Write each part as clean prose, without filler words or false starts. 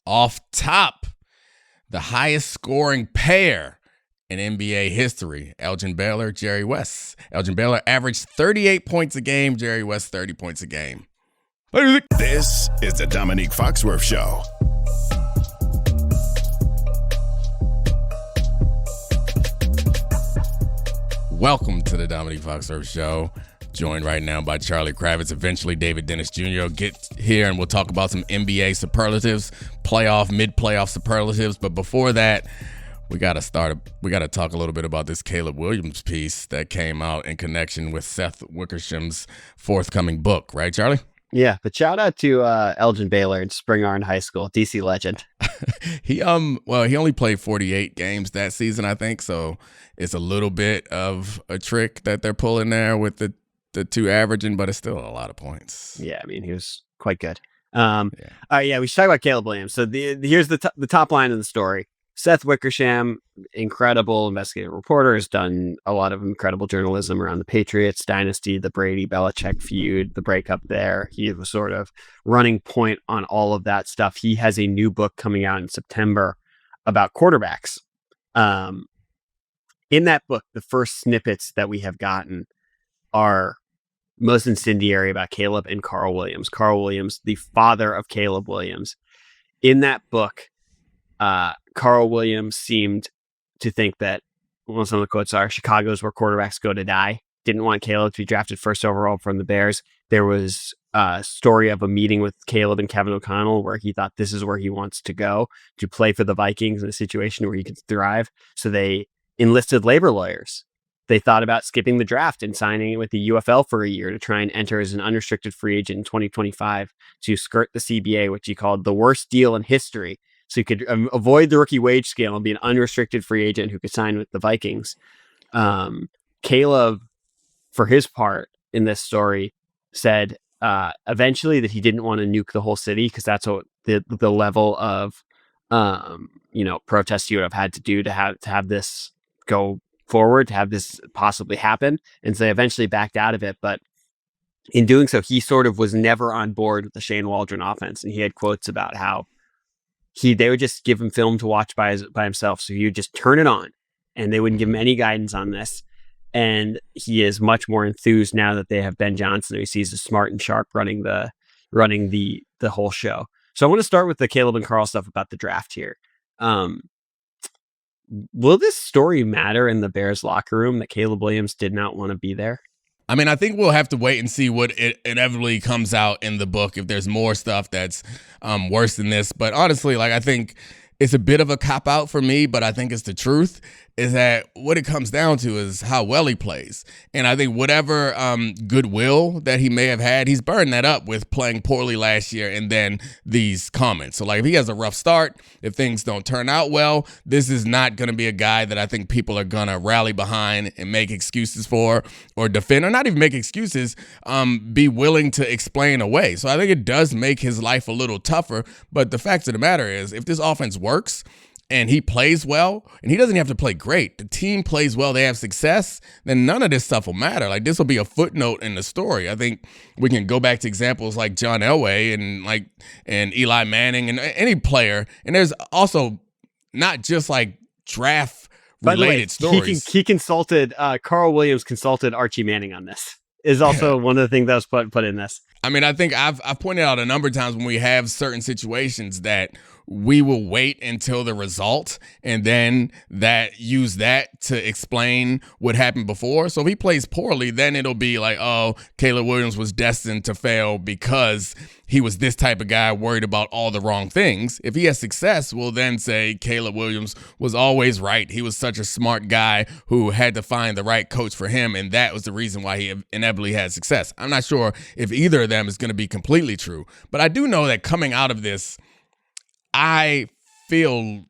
Off top, the highest scoring pair in NBA history, Elgin Baylor, Jerry West. Elgin Baylor averaged 38 points a game, Jerry West 30 points a game. This is the Domonique Foxworth Show. Welcome to the Domonique Foxworth Show. Joined right now by Charlie Kravitz, eventually David Dennis Jr. Get here and we'll talk about some NBA superlatives, mid-playoff superlatives. But before that, we got to talk a little bit about this Caleb Williams piece that came out in connection with Seth Wickersham's forthcoming book, right, Charlie? Yeah, but shout out to Elgin Baylor in Spring Arn High School, DC legend. He only played 48 games that season, I think, so it's a little bit of a trick that they're pulling there with the two averaging, but it's still a lot of points. Yeah, I mean, he was quite good. All right, we should talk about Caleb Williams. So here's the top line of the story. Seth Wickersham, incredible investigative reporter, has done a lot of incredible journalism around the Patriots dynasty, the Brady-Belichick feud, the breakup there. He was sort of running point on all of that stuff. He has a new book coming out in September about quarterbacks. In that book, the first snippets that we have gotten are most incendiary about Caleb and Carl Williams. Carl Williams, the father of Caleb Williams. In that book, Carl Williams seemed to think that, well, some of the quotes are, Chicago's where quarterbacks go to die. Didn't want Caleb to be drafted first overall from the Bears. There was a story of a meeting with Caleb and Kevin O'Connell where he thought this is where he wants to go to play for the Vikings in a situation where he could thrive. So they enlisted labor lawyers. They thought about skipping the draft and signing with the UFL for a year to try and enter as an unrestricted free agent in 2025 to skirt the CBA, which he called the worst deal in history. So you could avoid the rookie wage scale and be an unrestricted free agent who could sign with the Vikings. Caleb, for his part in this story, said eventually that he didn't want to nuke the whole city because that's what the level of protest you would have had to do to have this go forward, to have this possibly happen. And so they eventually backed out of it. But in doing so, he sort of was never on board with the Shane Waldron offense. And he had quotes about how they would just give him film to watch by himself. So he would just turn it on and they wouldn't give him any guidance on this. And he is much more enthused now that they have Ben Johnson, who he sees as smart and sharp running the whole show. So I want to start with the Caleb and Carl stuff about the draft here. Will this story matter in the Bears locker room that Caleb Williams did not want to be there? I mean, I think we'll have to wait and see what it inevitably comes out in the book, if there's more stuff that's worse than this. But honestly, I think it's a bit of a cop-out for me, but I think it's the truth, is that what it comes down to is how well he plays. And I think whatever goodwill that he may have had, he's burned that up with playing poorly last year and then these comments. So, if he has a rough start, if things don't turn out well, this is not going to be a guy that I think people are going to rally behind and make excuses for or defend, or not even make excuses, be willing to explain away. So I think it does make his life a little tougher. But the fact of the matter is, if this offense works and he plays well, and he doesn't have to play great, the team plays well, they have success, then none of this stuff will matter. This will be a footnote in the story. I think we can go back to examples like John Elway and Eli Manning and any player. And there's also not just draft related stories. He consulted, Carl Williams consulted Archie Manning on this. Is also one of the things that was put in this. I mean, I think I've pointed out a number of times when we have certain situations that we will wait until the result and then use that to explain what happened before. So if he plays poorly, then it'll be Caleb Williams was destined to fail because he was this type of guy worried about all the wrong things. If he has success, we'll then say Caleb Williams was always right. He was such a smart guy who had to find the right coach for him, and that was the reason why he inevitably had success. I'm not sure if either of them is going to be completely true, but I do know that coming out of this, I feel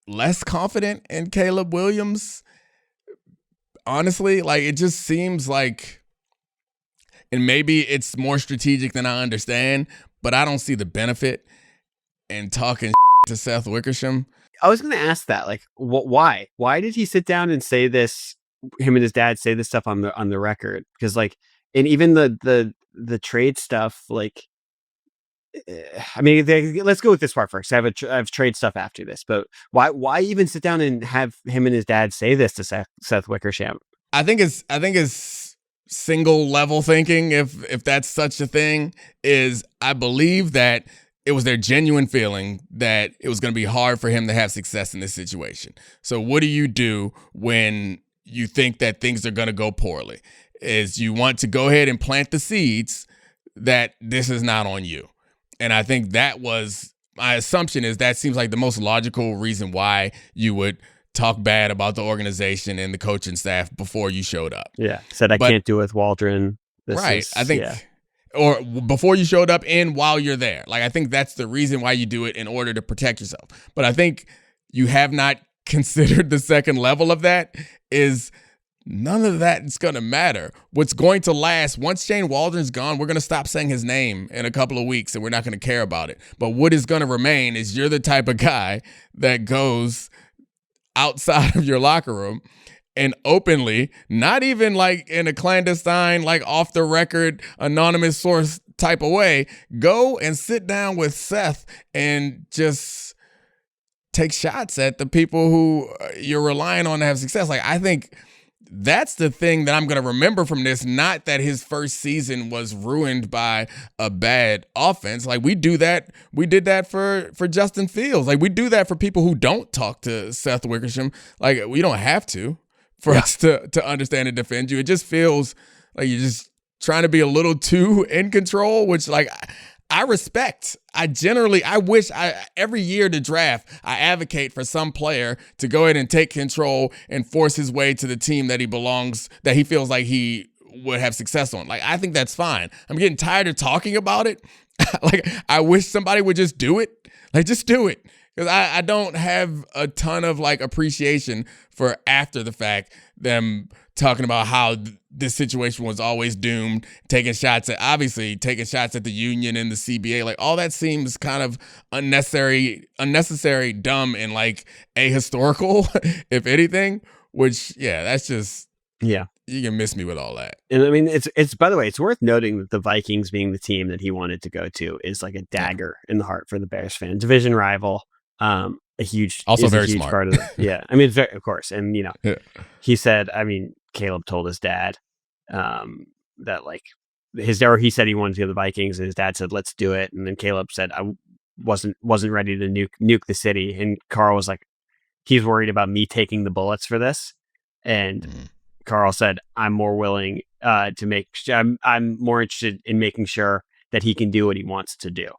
less confident in Caleb Williams. Honestly, it just seems and maybe it's more strategic than I understand, but I don't see the benefit in talking to Seth Wickersham. I was going to ask that, why? Why did he sit down and say this? Him and his dad say this stuff on the record? Because and even the trade stuff, I mean, let's go with this part first. I have trade stuff after this, but why even sit down and have him and his dad say this to Seth Wickersham? I think it's single level thinking, if that's such a thing. Is I believe that it was their genuine feeling that it was going to be hard for him to have success in this situation. So what do you do when you think that things are going to go poorly? Is you want to go ahead and plant the seeds that this is not on you. And I think that was my assumption, is that seems like the most logical reason why you would talk bad about the organization and the coaching staff before you showed up. Yeah. Said, I can't do it with Waldron. I think, or before you showed up and while you're there. Like, I think that's the reason why you do it, in order to protect yourself. But I think you have not considered the second level of that, is none of that is going to matter. What's going to last, once Shane Waldron's gone, we're going to stop saying his name in a couple of weeks and we're not going to care about it. But what is going to remain is you're the type of guy that goes outside of your locker room and openly, not even like in a clandestine, like off the record, anonymous source type of way, go and sit down with Seth and just take shots at the people who you're relying on to have success. Like, I think that's the thing that I'm going to remember from this, not that his first season was ruined by a bad offense. Like, we did that for Justin Fields. Like, we do that for people who don't talk to Seth Wickersham. Like, we don't have to for us to understand and defend you. It just feels like you're just trying to be a little too in control, which, like, I respect. I wish every year to draft, I advocate for some player to go ahead and take control and force his way to the team that he belongs, that he feels like he would have success on. Like, I think that's fine. I'm getting tired of talking about it. Like, I wish somebody would just do it. Like, just do it. Because I don't have a ton of, like, appreciation for, after the fact, them talking about how this situation was always doomed, taking shots at the union and the CBA. Like, all that seems kind of unnecessary, dumb, and like ahistorical, if anything, which, that's just, you can miss me with all that. And I mean, it's by the way, it's worth noting that the Vikings being the team that he wanted to go to is like a dagger in the heart for the Bears fan. Division rival, very smart part of it. I mean, of course. And, he said, I mean, Caleb told his dad that, like, he said he wanted to go to the Vikings, and his dad said, let's do it. And then Caleb said, I wasn't ready to nuke the city. And Carl was like, he's worried about me taking the bullets for this. And Carl said, I'm more willing I'm more interested in making sure that he can do what he wants to do.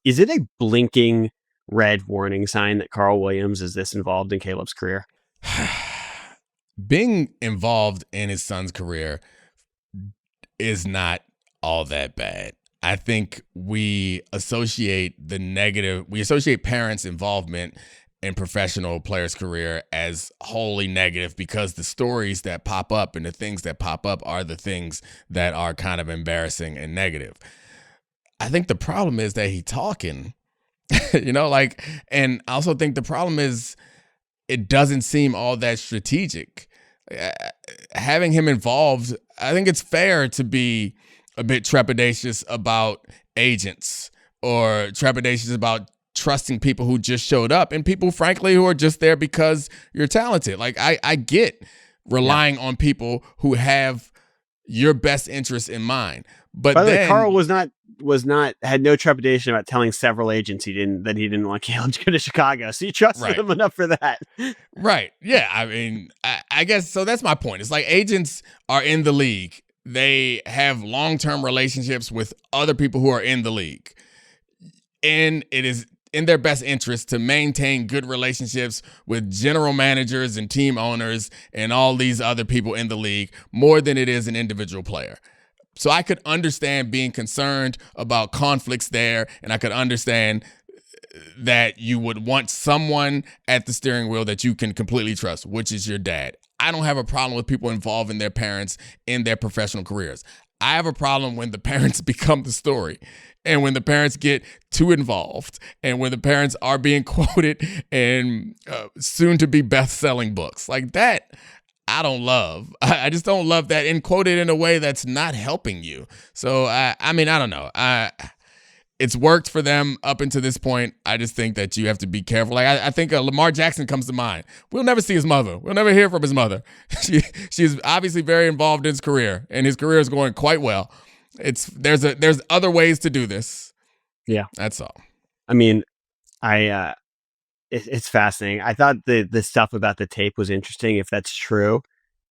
Is it a blinking red warning sign that Carl Williams is this involved in Caleb's career? Being involved in his son's career is not all that bad. I think we associate parents' involvement in professional players' career as wholly negative, because the stories that pop up and the things that pop up are the things that are kind of embarrassing and negative. I think the problem is that he's talking, and I also think the problem is it doesn't seem all that strategic. Having him involved, I think it's fair to be a bit trepidatious about agents, or trepidatious about trusting people who just showed up, and people, frankly, who are just there because you're talented. Like, I get relying on people who have your best interests in mind. But by the way, Carl had no trepidation about telling several agents he didn't want Caleb to go to Chicago. So you trusted him enough for that. Right. Yeah. I mean, I guess, so that's my point. It's like, agents are in the league. They have long-term relationships with other people who are in the league. And it is in their best interest to maintain good relationships with general managers and team owners and all these other people in the league, more than it is an individual player. So I could understand being concerned about conflicts there, and I could understand that you would want someone at the steering wheel that you can completely trust, which is your dad. I don't have a problem with people involving their parents in their professional careers. I have a problem when the parents become the story, and when the parents get too involved, and when the parents are being quoted in soon-to-be best-selling books. Like that, I don't love. I just don't love that, and quoted in a way that's not helping you. So, I mean, I don't know. it's worked for them up until this point. I just think that you have to be careful. Like I think Lamar Jackson comes to mind. We'll never see his mother. We'll never hear from his mother. She's obviously very involved in his career, and his career is going quite well. There's other ways to do this. Yeah, that's all. I mean, it's fascinating. I thought the stuff about the tape was interesting. If that's true,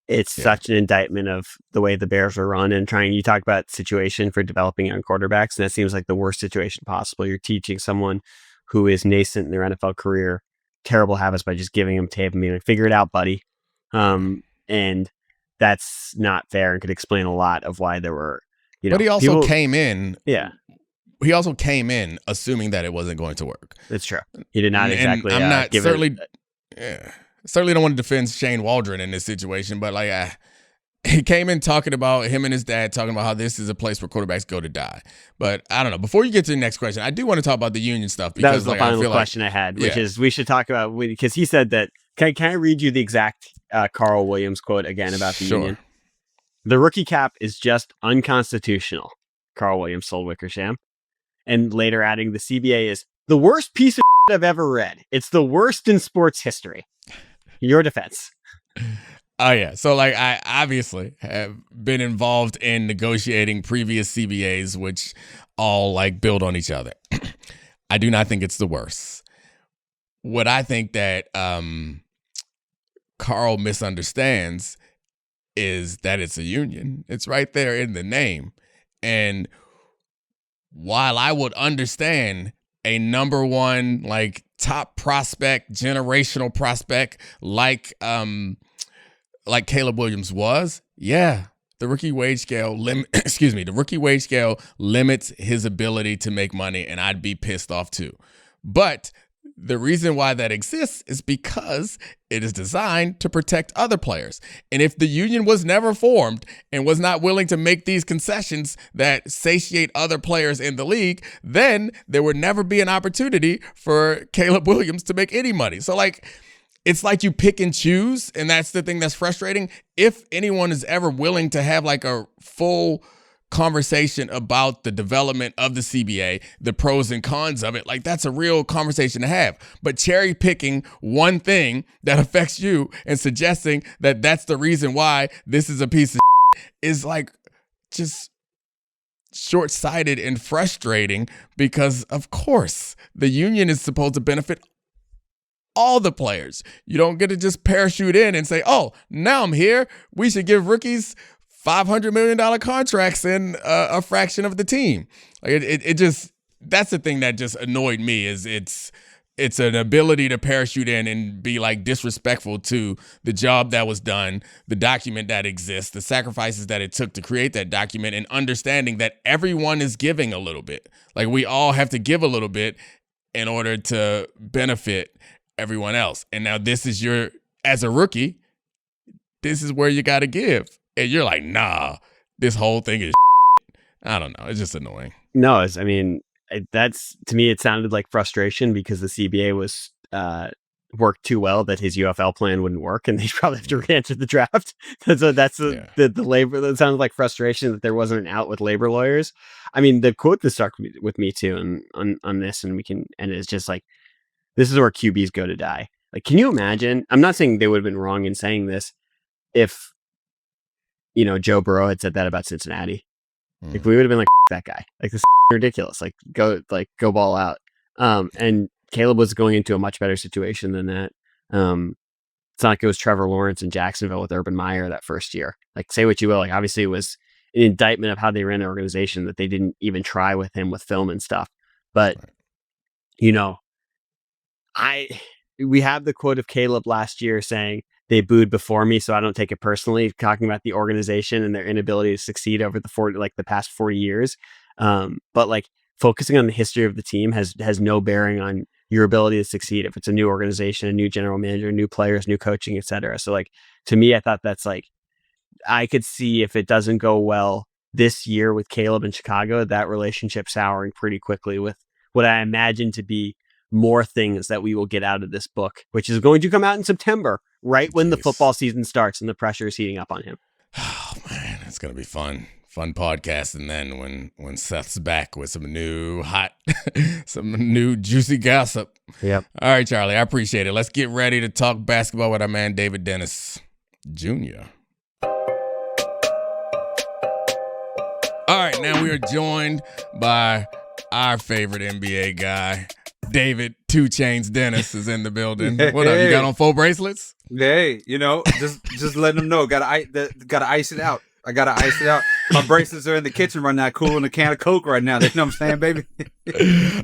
it's such an indictment of the way the Bears are run and you talk about situation for developing young quarterbacks, and that seems like the worst situation possible. You're teaching someone who is nascent in their NFL career terrible habits by just giving them tape and being like, figure it out, buddy. And that's not fair and could explain a lot of why there were, but he also came in. Yeah. He also came in assuming that it wasn't going to work. That's true. He did not exactly. I'm not certainly don't want to defend Shane Waldron in this situation, but like he came in talking about him and his dad talking about how this is a place where quarterbacks go to die. But I don't know. Before you get to the next question, I do want to talk about the union stuff because that was the final question I had, which is we should talk about because he said that. Can I read you the exact Carl Williams quote again about the union? The rookie cap is just unconstitutional. Carl Williams told Wickersham, and later adding the CBA is the worst piece of I've ever read. It's the worst in sports history. Your defense. Oh, yeah. So, like, I obviously have been involved in negotiating previous CBAs, which all, like, build on each other. I do not think it's the worst. What I think that Carl misunderstands is that it's a union. It's right there in the name. And while I would understand a number one, like, top prospect, generational prospect like Caleb Williams was, the rookie wage scale the rookie wage scale limits his ability to make money, and I'd be pissed off too. But the reason why that exists is because it is designed to protect other players. And if the union was never formed and was not willing to make these concessions that satiate other players in the league, then there would never be an opportunity for Caleb Williams to make any money. So, like, it's like you pick and choose, and that's the thing that's frustrating. If anyone is ever willing to have, like, a full conversation about the development of the CBA, the pros and cons of it, like, that's a real conversation to have. But cherry picking one thing that affects you and suggesting that that's the reason why this is a piece of is, like, just short-sighted and frustrating, because of course the union is supposed to benefit all the players. You don't get to just parachute in and say, oh, now I'm here, we should give rookies $500 million contracts in a fraction of the team. Like it just, that's the thing that just annoyed me, is it's an ability to parachute in and be, like, disrespectful to the job that was done, the document that exists, the sacrifices that it took to create that document, and understanding that everyone is giving a little bit. Like, we all have to give a little bit in order to benefit everyone else. And now this is as a rookie, this is where you got to give. And you're like, nah, this whole thing is I don't know. It's just annoying. No, that's, to me, it sounded like frustration because the CBA was worked too well that his UFL plan wouldn't work, and they probably have to re-enter the draft. So that's the labor. That sounded like frustration that there wasn't an out with labor lawyers. I mean, the quote that stuck with me too, and on this, and it's just like, this is where QBs go to die. Like, can you imagine? I'm not saying they would have been wrong in saying this if, Joe Burrow had said that about Cincinnati. Like, we would have been like, that guy. Like, this is ridiculous. Like, go ball out. And Caleb was going into a much better situation than that. It's not like it was Trevor Lawrence in Jacksonville with Urban Meyer that first year. Like, say what you will. Like, obviously, it was an indictment of how they ran the organization that they didn't even try with him with film and stuff. But, we have the quote of Caleb last year saying, they booed before me, so I don't take it personally, talking about the organization and their inability to succeed over the past 40 years. But, like, focusing on the history of the team has no bearing on your ability to succeed if it's a new organization, a new general manager, new players, new coaching, etc. So, like, to me, I thought that's, like, I could see if it doesn't go well this year with Caleb in Chicago, that relationship souring pretty quickly with what I imagine to be more things that we will get out of this book, which is going to come out in September, right when the football season starts and the pressure is heating up on him. Oh man, it's gonna be fun Fun podcast, and then when Seth's back with some new some new juicy gossip. Yep. All right, Charlie, I appreciate it. Let's get ready to talk basketball with our man David Dennis Jr. All right, now we are joined by our favorite NBA guy, David 2 Chains Dennis is in the building. What up? You got on 4 bracelets? Hey, just letting them know. Gotta ice it out. I gotta ice it out. My bracelets are in the kitchen right now, cooling a can of Coke right now. You know what I'm saying, baby?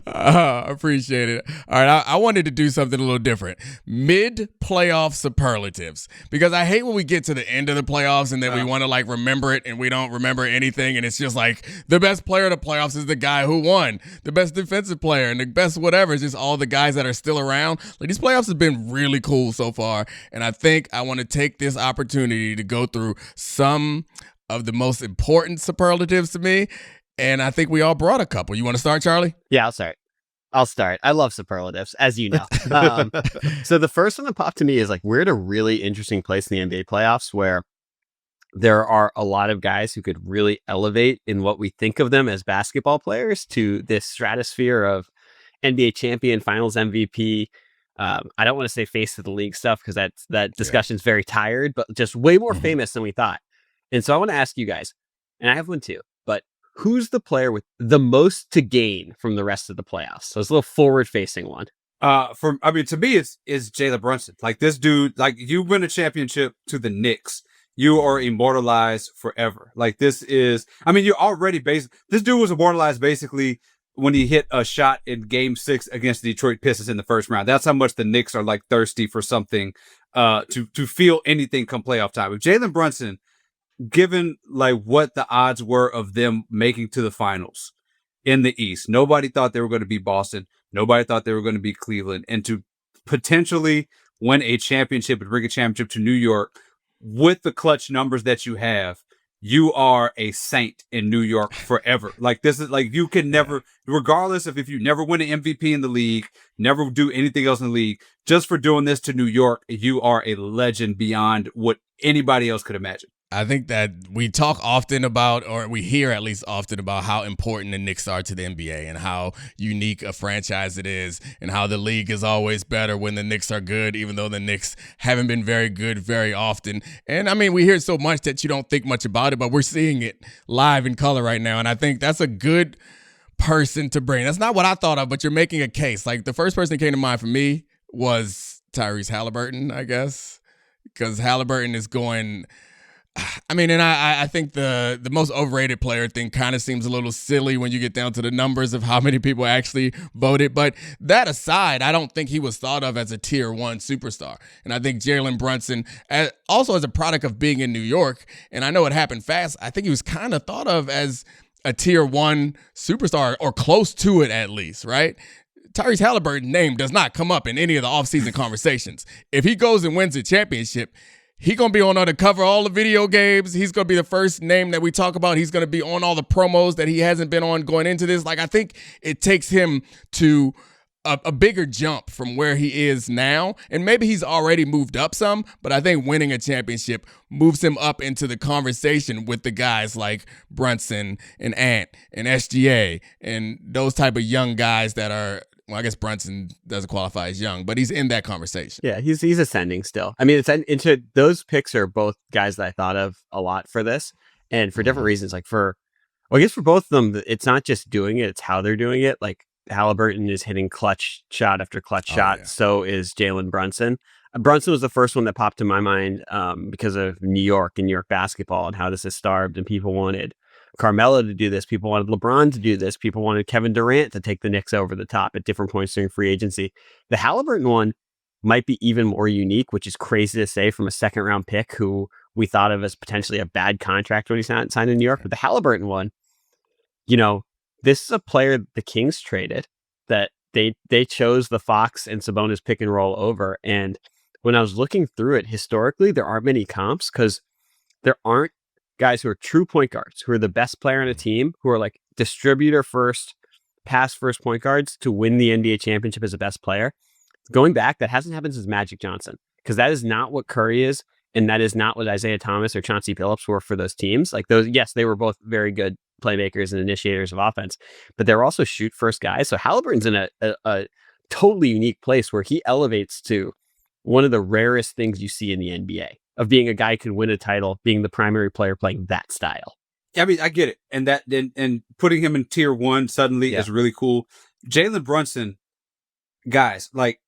Appreciate it. All right, I wanted to do something a little different. Mid-playoff superlatives. Because I hate when we get to the end of the playoffs and then we want to like remember it and we don't remember anything. And it's just like the best player of the playoffs is the guy who won. The best defensive player and the best whatever is just all the guys that are still around. Like, these playoffs have been really cool so far. And I think I want to take this opportunity to go through some of the most important superlatives to me. And I think we all brought a couple. You want to start, Charlie? Yeah, I'll start. I love superlatives, as you know. So the first one that popped to me is like, we're at a really interesting place in the NBA playoffs where there are a lot of guys who could really elevate in what we think of them as basketball players to this stratosphere of NBA champion, finals MVP. I don't want to say face of the league stuff because that discussion's very tired, but just way more famous than we thought. And so I want to ask you guys, and I have one too, but who's the player with the most to gain from the rest of the playoffs? So it's a little forward-facing one. To me, it's Jalen Brunson. Like, this dude, like, you win a championship to the Knicks, you are immortalized forever. Like, this is, you're already this dude was immortalized basically when he hit a shot in Game 6 against the Detroit Pistons in the first round. That's how much the Knicks are like thirsty for something to feel anything come playoff time. If Jalen Brunson, given like what the odds were of them making to the finals in the East, nobody thought they were going to be Boston. Nobody thought they were going to be Cleveland. And to potentially win a championship and bring a championship to New York with the clutch numbers that you have, you are a saint in New York forever. Like, this is like, you can never, regardless of if you never win an MVP in the league, never do anything else in the league, just for doing this to New York, you are a legend beyond what anybody else could imagine. I think that we talk often about, or we hear at least often about, how important the Knicks are to the NBA and how unique a franchise it is and how the league is always better when the Knicks are good, even though the Knicks haven't been very good very often. And we hear so much that you don't think much about it, but we're seeing it live in color right now. And I think that's a good person to bring. That's not what I thought of, but you're making a case. Like, the first person that came to mind for me was Tyrese Halliburton, I guess, because Halliburton is going... I think the most overrated player thing kind of seems a little silly when you get down to the numbers of how many people actually voted. But that aside, I don't think he was thought of as a tier 1 superstar. And I think Jalen Brunson, also as a product of being in New York, and I know it happened fast, I think he was kind of thought of as a tier 1 superstar, or close to it at least, right? Tyrese Halliburton's name does not come up in any of the offseason conversations. If he goes and wins a championship, he's going to be on the cover of all the video games. He's going to be the first name that we talk about. He's going to be on all the promos that he hasn't been on going into this. Like, I think it takes him to a bigger jump from where he is now. And maybe he's already moved up some, but I think winning a championship moves him up into the conversation with the guys like Brunson and Ant and SGA and those type of young guys that are, well, I guess Brunson doesn't qualify as young, but he's in that conversation. Yeah, he's ascending still. It's into those picks are both guys that I thought of a lot for this, and for different reasons. Like, I guess for both of them, it's not just doing it; it's how they're doing it. Like, Halliburton is hitting clutch shot after clutch shot. Yeah. So is Jalen Brunson. Brunson was the first one that popped to my mind because of New York and New York basketball and how this is starved, and people wanted Carmelo to do this. People wanted LeBron to do this. People wanted Kevin Durant to take the Knicks over the top at different points during free agency. The Halliburton one might be even more unique, which is crazy to say from a second round pick who we thought of as potentially a bad contract when he signed in New York. But the Halliburton one, this is a player the Kings traded that they chose the Fox and Sabonis pick and roll over. And when I was looking through it, historically, there aren't many comps because there aren't guys who are true point guards, who are the best player on a team, who are like distributor first, pass first point guards to win the NBA championship as a best player. Going back, that hasn't happened since Magic Johnson, because that is not what Curry is And that is not what Isaiah Thomas or Chauncey Billups were for those teams. Like those, yes, they were both very good playmakers and initiators of offense, but they're also shoot first guys. So Halliburton's in a totally unique place where he elevates to one of the rarest things you see in the NBA of being a guy who can win a title, being the primary player playing that style. I mean, I get it. And putting him in tier 1 suddenly is really cool. Jalen Brunson, guys, like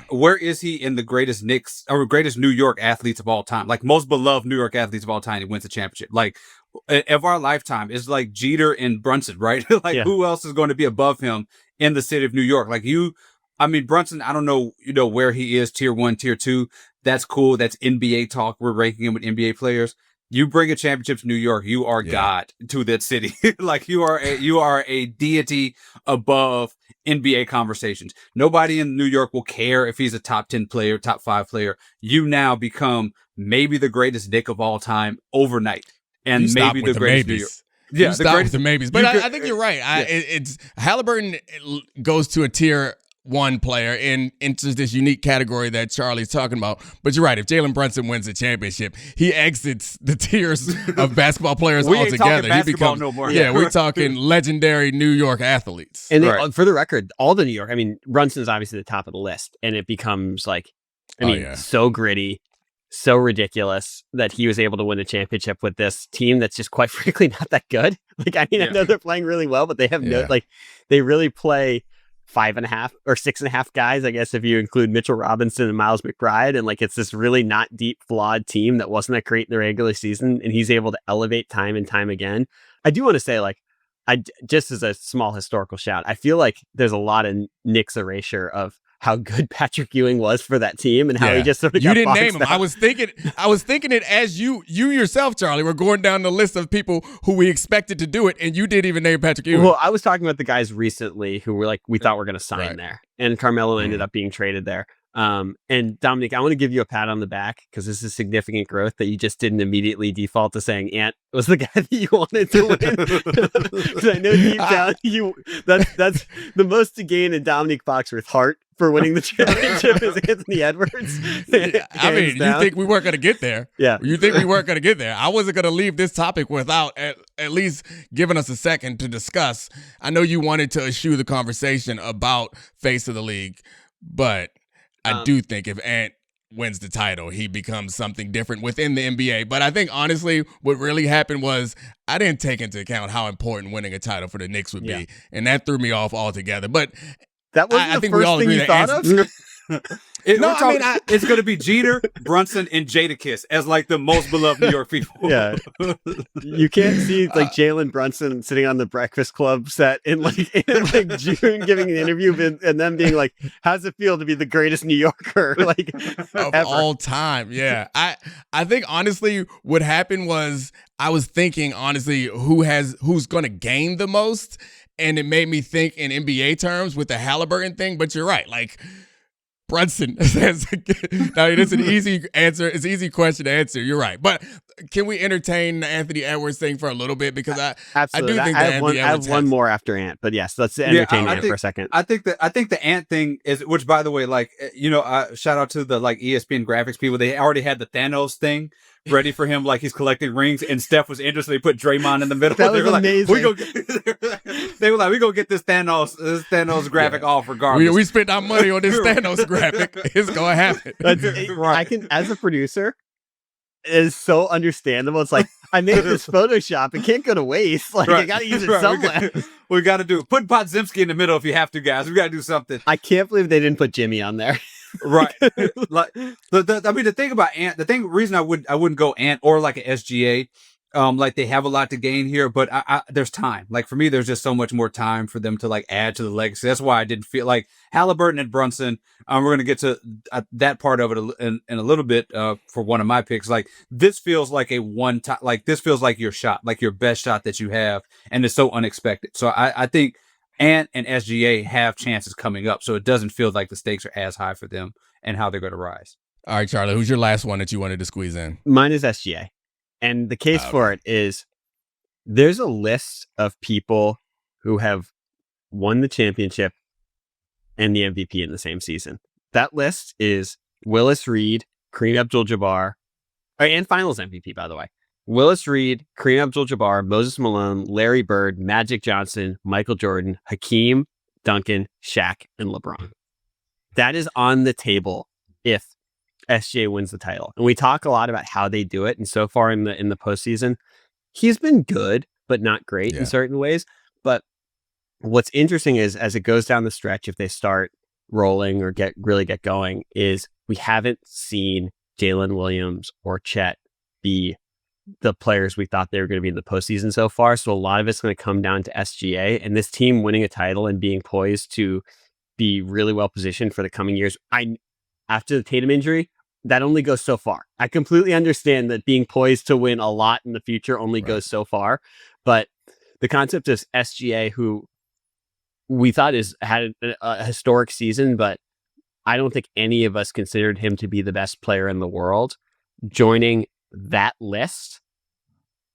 where is he in the greatest Knicks or greatest New York athletes of all time? Like most beloved New York athletes of all time, he wins a championship. Like of our lifetime is like Jeter and Brunson, right? Like who else is going to be above him in the city of New York? Like Brunson, I don't know, where he is, tier 1, tier 2. That's cool. That's NBA talk. We're ranking him with NBA players. You bring a championship to New York, you are God to that city. Like you are a deity above NBA conversations. Nobody in New York will care if he's a top 10 player, top 5 player. You now become maybe the greatest Knick of all time overnight. And maybe the greatest New York. Yeah, the greatest with the maybes. But I think you're right. It's Halliburton goes to a tier 1 player into this unique category that Charlie's talking about. But you're right. If Jalen Brunson wins the championship, he exits the tiers of basketball players we altogether. Ain't talking basketball no more. Yeah, we're talking legendary New York athletes. And for the record, all the New York, Brunson's obviously the top of the list, and it becomes like, so gritty, so ridiculous that he was able to win a championship with this team that's just quite frankly not that good. Like, I know they're playing really well, but they have they really play 5.5 or 6.5 guys, I guess, if you include Mitchell Robinson and Miles McBride. And like, it's this really not deep, flawed team that wasn't that great in the regular season. And he's able to elevate time and time again. I do want to say, like, just as a small historical shout, I feel like there's a lot of Knicks erasure of how good Patrick Ewing was for that team and how he just sort of you didn't name him. I was thinking it as you yourself, Charlie, were going down the list of people who we expected to do it, and you didn't even name Patrick Ewing. Well, I was talking about the guys recently who were like, we thought we're going to sign there, and Carmelo ended up being traded there. And Dominique, I want to give you a pat on the back because this is significant growth that you just didn't immediately default to saying Ant was the guy that you wanted to win. Because I know deep down that's the most to gain in Dominique Foxworth's heart for winning the championship is Anthony Edwards. You think we weren't going to get there? Yeah. You think we weren't going to get there? I wasn't going to leave this topic without at least giving us a second to discuss. I know you wanted to eschew the conversation about face of the league, but I do think if Ant wins the title, he becomes something different within the NBA. But I think, honestly, what really happened was I didn't take into account how important winning a title for the Knicks would be, and that threw me off altogether. But that wasn't the first thing you thought of? It's going to be Jeter, Brunson, and Jadakiss as like the most beloved New York people. Yeah, you can't see like Jalen Brunson sitting on the Breakfast Club set in June giving an interview and them being like, "How's it feel to be the greatest New Yorker like of all time?" Yeah, I think honestly, what happened was I was thinking honestly, who's going to gain the most, and it made me think in NBA terms with the Halliburton thing. But you're right, like. Brunson says, now it's an easy answer. It's an easy question to answer. You're right. But can we entertain the Anthony Edwards thing for a little bit? Because I do think I have one more after Ant, but yes, let's entertain Ant for a second. I think the Ant thing is, which by the way, like, shout out to the like ESPN graphics people. They already had the Thanos thing ready for him, like he's collecting rings, and Steph was interested. They put Draymond in the middle. That was amazing. They were like, we go get this Thanos graphic off regardless. We spent our money on this Thanos graphic. It's gonna happen. I can, as a producer, it is so understandable. It's like, I made this Photoshop. It can't go to waste. Like, I got to use it somewhere. We got to do it. Put Podzimski in the middle if you have to, guys. We got to do something. I can't believe they didn't put Jimmy on there. Right. Like, the thing about Ant, reason I wouldn't go Ant or like an SGA, like they have a lot to gain here, but there's time. Like for me, there's just so much more time for them to like add to the legacy. That's why I didn't feel like Halliburton and Brunson. We're going to get to that part of it in a little bit for one of my picks. Like this feels like this feels like your shot, like your best shot that you have. And it's so unexpected. So I think Ant and SGA have chances coming up. So it doesn't feel like the stakes are as high for them and how they're going to rise. All right, Charlie, who's your last one that you wanted to squeeze in? Mine is SGA. And the case for it is there's a list of people who have won the championship and the MVP in the same season. That list is Willis Reed, Kareem Abdul-Jabbar, And finals MVP, by the way. Willis Reed, Kareem Abdul-Jabbar, Moses Malone, Larry Bird, Magic Johnson, Michael Jordan, Hakeem, Duncan, Shaq, and LeBron. That is on the table if SGA wins the title. And we talk a lot about how they do it. And so far in the postseason, he's been good, but not great in certain ways. But what's interesting is as it goes down the stretch, if they start rolling or really get going, is we haven't seen Jalen Williams or Chet be the players we thought they were going to be in the postseason so far. So a lot of it's going to come down to SGA and this team winning a title and being poised to be really well positioned for the coming years. After the Tatum injury, that only goes so far. I completely understand that being poised to win a lot in the future only goes so far. But the concept of SGA, who we thought had a historic season, but I don't think any of us considered him to be the best player in the world, joining that list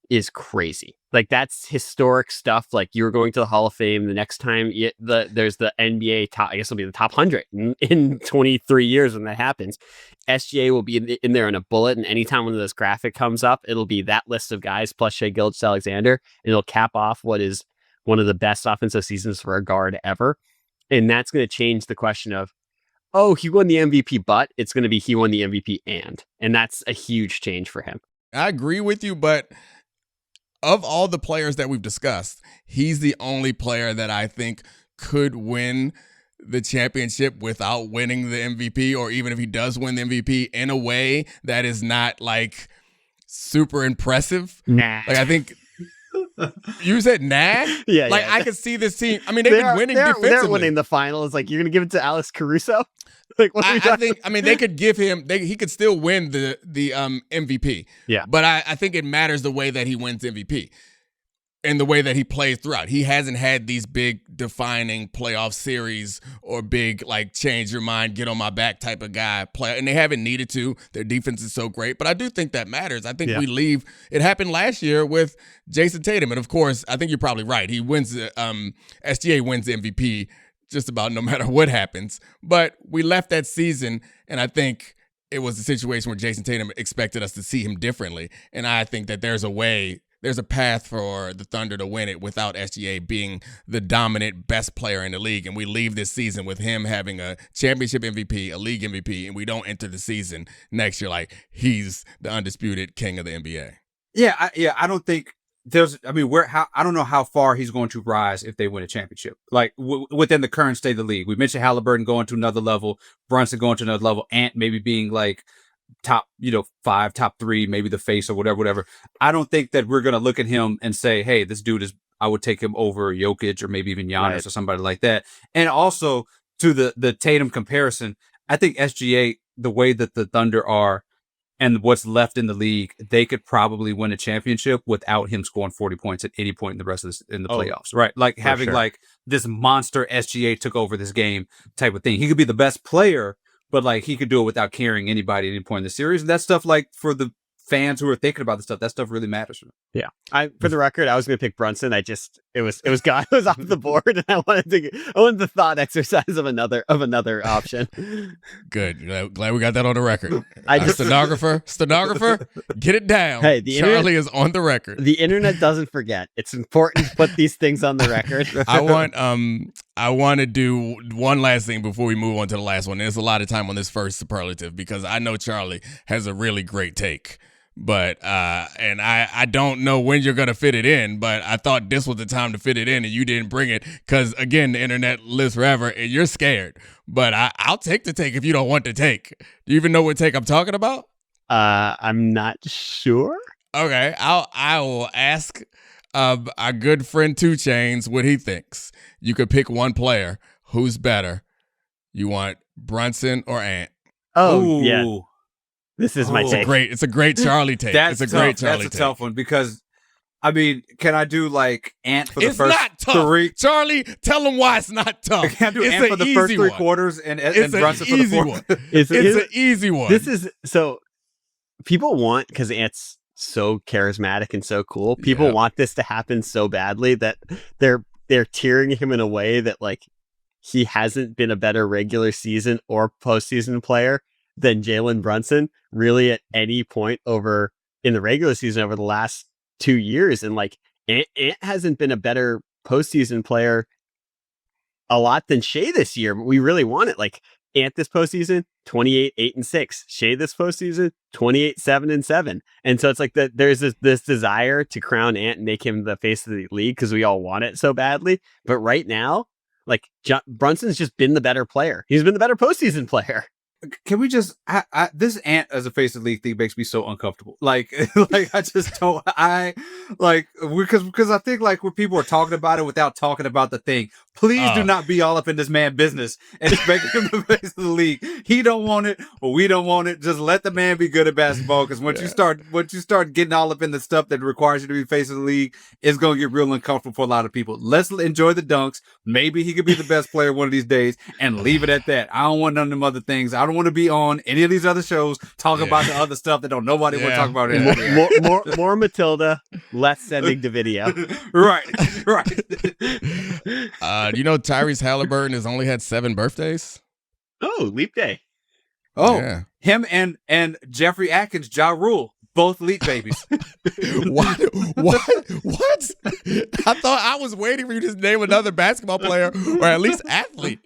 is crazy. Like, that's historic stuff. Like, you're going to the Hall of Fame the next time there's the NBA top, I guess it'll be the top 100 in 23 years when that happens. SGA will be in there in a bullet, and anytime one of those graphic comes up, it'll be that list of guys plus Shai Gilgeous-Alexander, and it'll cap off what is one of the best offensive seasons for a guard ever. And that's going to change the question of, oh, he won the MVP, but it's going to be he won the MVP and that's a huge change for him. I agree with you, but of all the players that we've discussed, he's the only player that I think could win the championship without winning the MVP, or even if he does win the MVP in a way that is not like super impressive. Nah. Like, I think you said nah? Yeah. Like, I could see this team. I mean, they've been winning defensively. They're winning the finals. Like, you're going to give it to Alex Caruso? Like, what are we talking? I mean, they could give him. He could still win the MVP. Yeah. But I think it matters the way that he wins MVP and the way that he plays throughout. He hasn't had these big defining playoff series or big like change your mind, get on my back type of guy play, and they haven't needed to. Their defense is so great, but I do think that matters. I think we leave. It happened last year with Jason Tatum, and of course, I think you're probably right. He wins. SGA wins the MVP just about no matter what happens. But we left that season, and I think it was a situation where Jason Tatum expected us to see him differently. And I think that there's a path for the Thunder to win it without SGA being the dominant best player in the league. And we leave this season with him having a championship MVP, a league MVP, and we don't enter the season next year like he's the undisputed king of the NBA. Yeah, I don't think I don't know how far he's going to rise if they win a championship. Like within the current state of the league, we mentioned Halliburton going to another level, Brunson going to another level, Ant maybe being like top, 5, top 3, maybe the face or whatever. I don't think that we're going to look at him and say, hey, this dude I would take him over Jokic or maybe even Giannis or somebody like that. And also to the Tatum comparison, I think SGA, the way that the Thunder are, and what's left in the league, they could probably win a championship without him scoring 40 points at 80 points in the rest of the playoffs, right? Like having like this monster SGA took over this game type of thing. He could be the best player, but like he could do it without carrying anybody at any point in the series. And that stuff, like for the fans who are thinking about this stuff, that stuff really matters for them. Yeah. For the record, I was going to pick Brunson. It was gone. It was off the board, and I wanted the thought exercise of another option. Good. Glad we got that on the record. Stenographer, get it down. Hey, Charlie is on the record. The internet doesn't forget. It's important to put these things on the record. I want to do one last thing before we move on to the last one. There's a lot of time on this first superlative because I know Charlie has a really great take. But and I don't know when you're gonna fit it in, but I thought this was the time to fit it in, and you didn't bring it because again, the internet lives forever, and you're scared. But I'll take the take if you don't want the take. Do you even know what take I'm talking about? I'm not sure. Okay, I will ask our good friend 2 Chainz what he thinks. You could pick one player. Who's better? You want Brunson or Ant? Oh, yeah. This is my take. It's a great Charlie take. That's a tough one because, I mean, can I do like Ant for the it's first not tough. 3? Charlie, tell him why it's not tough. Can I do Ant for the first 3 quarters and Brunson for the fourth? It's an easy one. This is so people want, because Ant's so charismatic and so cool. People want this to happen so badly that they're tearing him in a way that like he hasn't been a better regular season or postseason player than Jalen Brunson really at any point over in the regular season over the last 2 years. And like Ant hasn't been a better postseason player a lot than Shea this year, but we really want it. Like Ant this postseason, 28-8-6. Shea this postseason, 28-7-7. And so it's like that there's this desire to crown Ant and make him the face of the league because we all want it so badly. But right now, like Brunson's just been the better player. He's been the better postseason player. Can we just this Ant as a face of the league thing makes me so uncomfortable. Like I just don't because I think like when people are talking about it without talking about the thing, please do not be all up in this man business and make him the face of the league. He don't want it or we don't want it. Just let the man be good at basketball, because once you start getting all up in the stuff that requires you to be face of the league, it's gonna get real uncomfortable for a lot of people. Let's enjoy the dunks. Maybe he could be the best player one of these days and leave it at that. I don't want none of them other things. I don't want to be on any of these other shows talking about the other stuff that nobody want to talk about. More Matilda, less sending to video. right. You know Tyrese Halliburton has only had 7 birthdays. Oh, leap day. Oh, yeah. Him and Jeffrey Atkins, Ja Rule, both leap babies. What? I thought I was waiting for you to name another basketball player or at least athlete.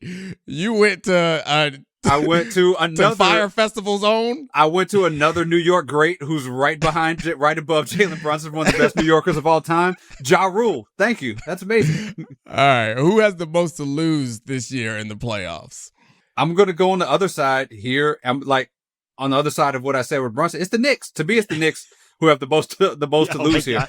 You went to I went to another Fire Festival Zone. I went to another New York great who's right above Jalen Brunson, one of the best New Yorkers of all time. Ja Rule. Thank you. That's amazing. All right. Who has the most to lose this year in the playoffs? I'm going to go on the other side here. I'm like on the other side of what I said with Brunson. It's the Knicks. To me, it's the Knicks who have the most to lose here.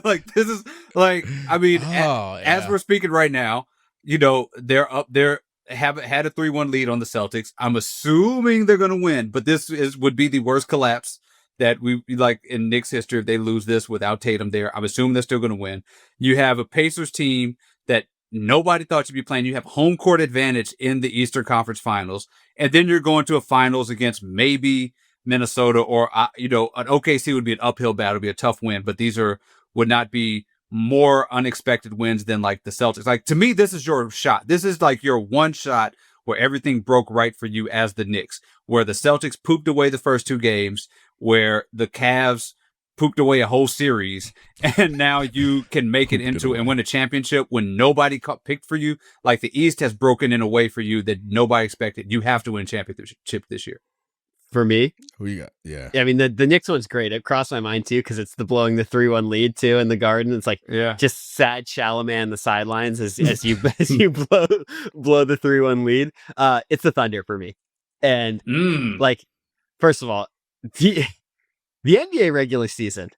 Like this is like, I mean, as we're speaking right now, you know, they're up there. Have had a 3-1 lead on the Celtics. I'm assuming they're going to win, but this would be the worst collapse that we like in Knicks history if they lose this without Tatum there. I'm assuming they're still going to win. You have a Pacers team that nobody thought you'd be playing. You have home court advantage in the Eastern Conference Finals, and then you're going to a finals against maybe Minnesota or an OKC would be an uphill battle, be a tough win, but these would not be more unexpected wins than like the Celtics. Like to me, this is your shot. This is like your one shot where everything broke right for you as the Knicks, where the Celtics pooped away the first 2 games, where the Cavs pooped away a whole series, and now you can make it into and win a championship when nobody picked for you. Like the East has broken in a way for you that nobody expected. You have to win championship this year. For me, who you got? Yeah, I mean the Knicks one's great. It crossed my mind too because it's the blowing the 3-1 lead too in the Garden. It's like just sad Chalamet on the sidelines as you blow the 3-1 lead. It's the Thunder for me, and like first of all, the NBA regular season.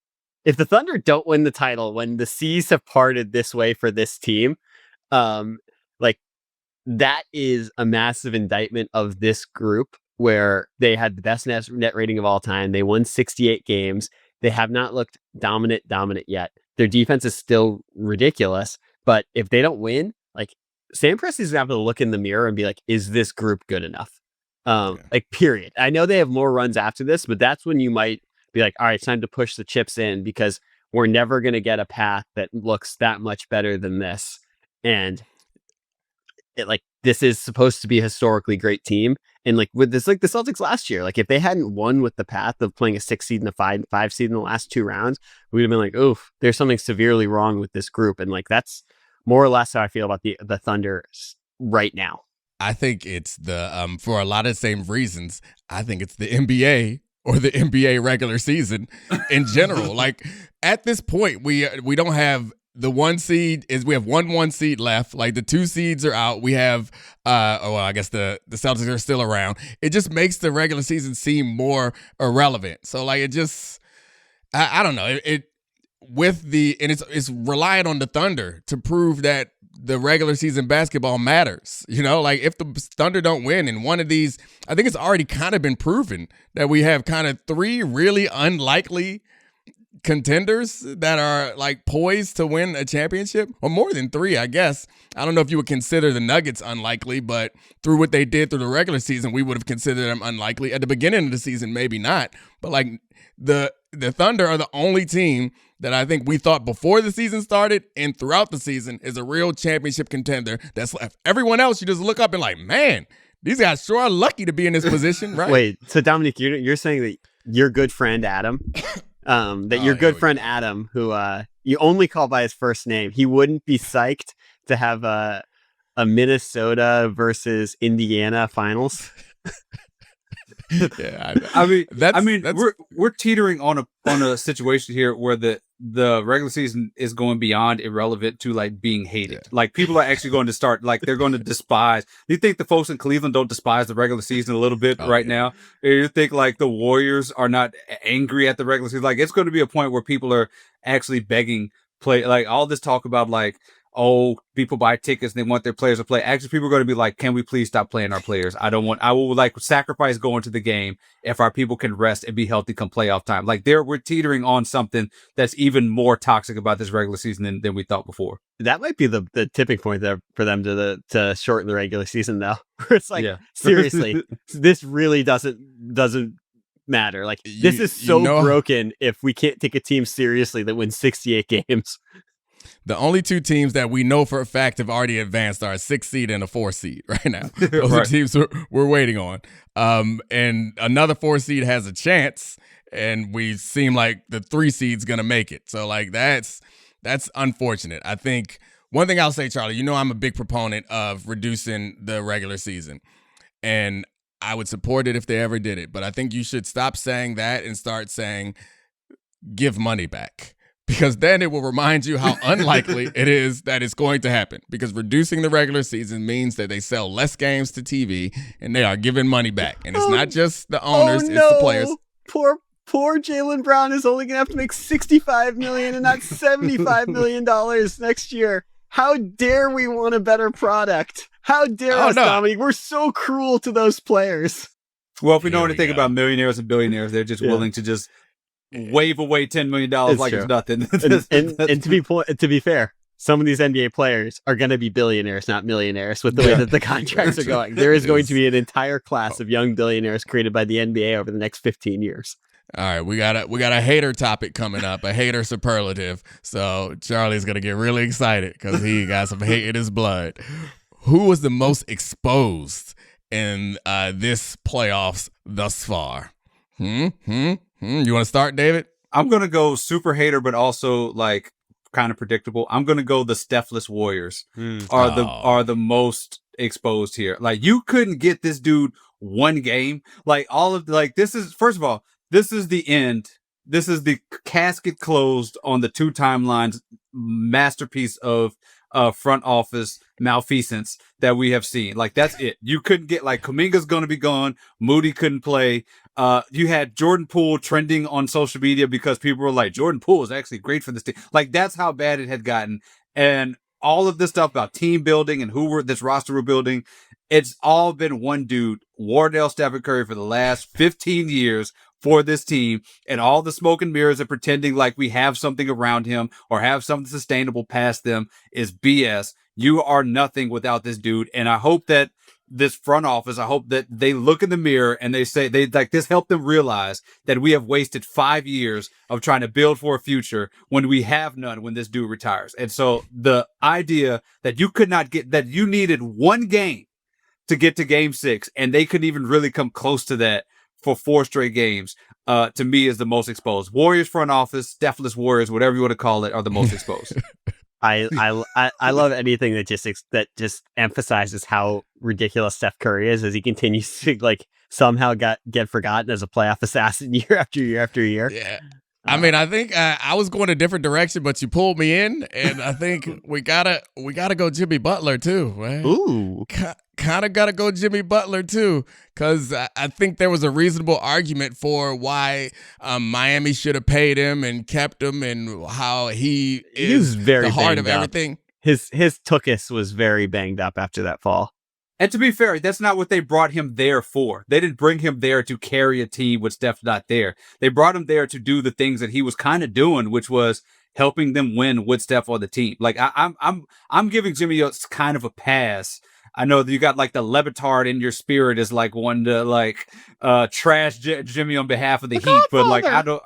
If the Thunder don't win the title when the seas have parted this way for this team, like that is a massive indictment of this group. Where they had the best net rating of all time. They won 68 games. They have not looked dominant yet. Their defense is still ridiculous. But if they don't win, like Sam Presti's gonna have to look in the mirror and be like, is this group good enough? Like, period. I know they have more runs after this, but that's when you might be like, all right, it's time to push the chips in because we're never going to get a path that looks that much better than this. And this is supposed to be a historically great team. And like with this, like the Celtics last year, like if they hadn't won with the path of playing a 6 seed and a 5 seed in the last 2 rounds, we'd have been like, oof, there's something severely wrong with this group. And like, that's more or less how I feel about the Thunder right now. I think it's the, for a lot of the same reasons, I think it's the NBA or the NBA regular season in general. Like at this point, we don't have the 1 seed we have 1 seed left. Like the 2 seeds are out. We have, I guess the Celtics are still around. It just makes the regular season seem more irrelevant. So like it just, I don't know. It's reliant on the Thunder to prove that the regular season basketball matters. You know, like if the Thunder don't win in one of these, I think it's already kind of been proven that we have kind of 3 really unlikely contenders that are like poised to win a championship, or more than 3, I guess. I don't know if you would consider the Nuggets unlikely, but through what they did through the regular season, we would have considered them unlikely. At the beginning of the season, maybe not. But like the Thunder are the only team that I think we thought before the season started and throughout the season is a real championship contender that's left. Everyone else, you just look up and like, man, These guys sure are lucky to be in this position, right? Wait, so Dominique, you're saying that your good friend Adam, Adam, who you only call by his first name, he wouldn't be psyched to have a Minnesota versus Indiana finals? Yeah, I mean, we're teetering on a situation here where the regular season is going beyond irrelevant to like being hated. Yeah. Like people are actually going to start like they're going to despise. Do you think the folks in Cleveland don't despise the regular season a little bit now? You think like the Warriors are not angry at the regular season? Like it's going to be a point where people are actually begging play. Like all this talk about like, oh, people buy tickets and they want their players to play. Actually, people are going to be like, can we please stop playing our players? I will like sacrifice going to the game if our people can rest and be healthy come playoff time. Like we're teetering on something that's even more toxic about this regular season than we thought before. That might be the tipping point there for them to shorten the regular season now. Where it's like, seriously, this really doesn't matter. Like this is so broken if we can't take a team seriously that wins 68 games. The only two teams that we know for a fact have already advanced are a 6 seed and a 4 seed right now. Those are teams we're waiting on. And another 4 seed has a chance, and we seem like the 3 seed's going to make it. So, like, that's unfortunate. I think one thing I'll say, Charlie, I'm a big proponent of reducing the regular season. And I would support it if they ever did it. But I think you should stop saying that and start saying, give money back. Because then it will remind you how unlikely it is that it's going to happen. Because reducing the regular season means that they sell less games to TV and they are giving money back. And it's not just the owners, it's the players. Poor Jaylen Brown is only going to have to make $65 million and not $75 million next year. How dare we want a better product? How dare us, Dominique? We're so cruel to those players. Well, if we know anything about millionaires and billionaires, they're just willing to just wave away $10 million like it's nothing. and to be fair, some of these NBA players are going to be billionaires, not millionaires, with the way that the contracts are going. There is going to be an entire class of young billionaires created by the NBA over the next 15 years. All right, we got a hater topic coming up, a hater superlative. So Charlie's going to get really excited because he got some hate in his blood. Who was the most exposed in this playoffs thus far? You want to start, David? I'm going to go super hater, but also like kind of predictable. I'm going to go the Stephless Warriors are the most exposed here. Like you couldn't get this dude one game. Like this is, first of all, this is the end. This is the casket closed on the 2 timelines masterpiece of front office malfeasance that we have seen. Like that's it. You couldn't get like Kuminga's going to be gone. Moody couldn't play. You had Jordan Poole trending on social media because people were like, Jordan Poole is actually great for this team. Like that's how bad it had gotten. And all of this stuff about team building and this roster we're building, it's all been one dude, Wardell Stephen Curry, for the last 15 years for this team, and all the smoke and mirrors and pretending like we have something around him or have something sustainable past them is BS. You are nothing without this dude. And I hope that this front office, I hope that they look in the mirror and they say this helped them realize that we have wasted 5 years of trying to build for a future when we have none when this dude retires. And so the idea that you could not get, that you needed one game to get to game 6 and they couldn't even really come close to that for 4 straight games, to me is the most exposed. Warriors front office, Stephless Warriors, whatever you want to call it, are the most exposed. I love anything that just emphasizes how ridiculous Steph Curry is as he continues to like somehow get forgotten as a playoff assassin year after year after year. Yeah. I mean, I think I was going a different direction, but you pulled me in, and I think we gotta go Jimmy Butler too. Right? Ooh, kind of gotta go Jimmy Butler too, because I think there was a reasonable argument for why Miami should have paid him and kept him, and how he is very the heart of up. everything. His tuchus was very banged up after that fall. And to be fair, that's not what they brought him there for. They didn't bring him there to carry a team with Steph not there. They brought him there to do the things that he was kind of doing, which was helping them win with Steph on the team. Like I'm giving Jimmy kind of a pass. I know that you got like the Levitard in your spirit is like one to like trash Jimmy on behalf of the Heat, but like I don't.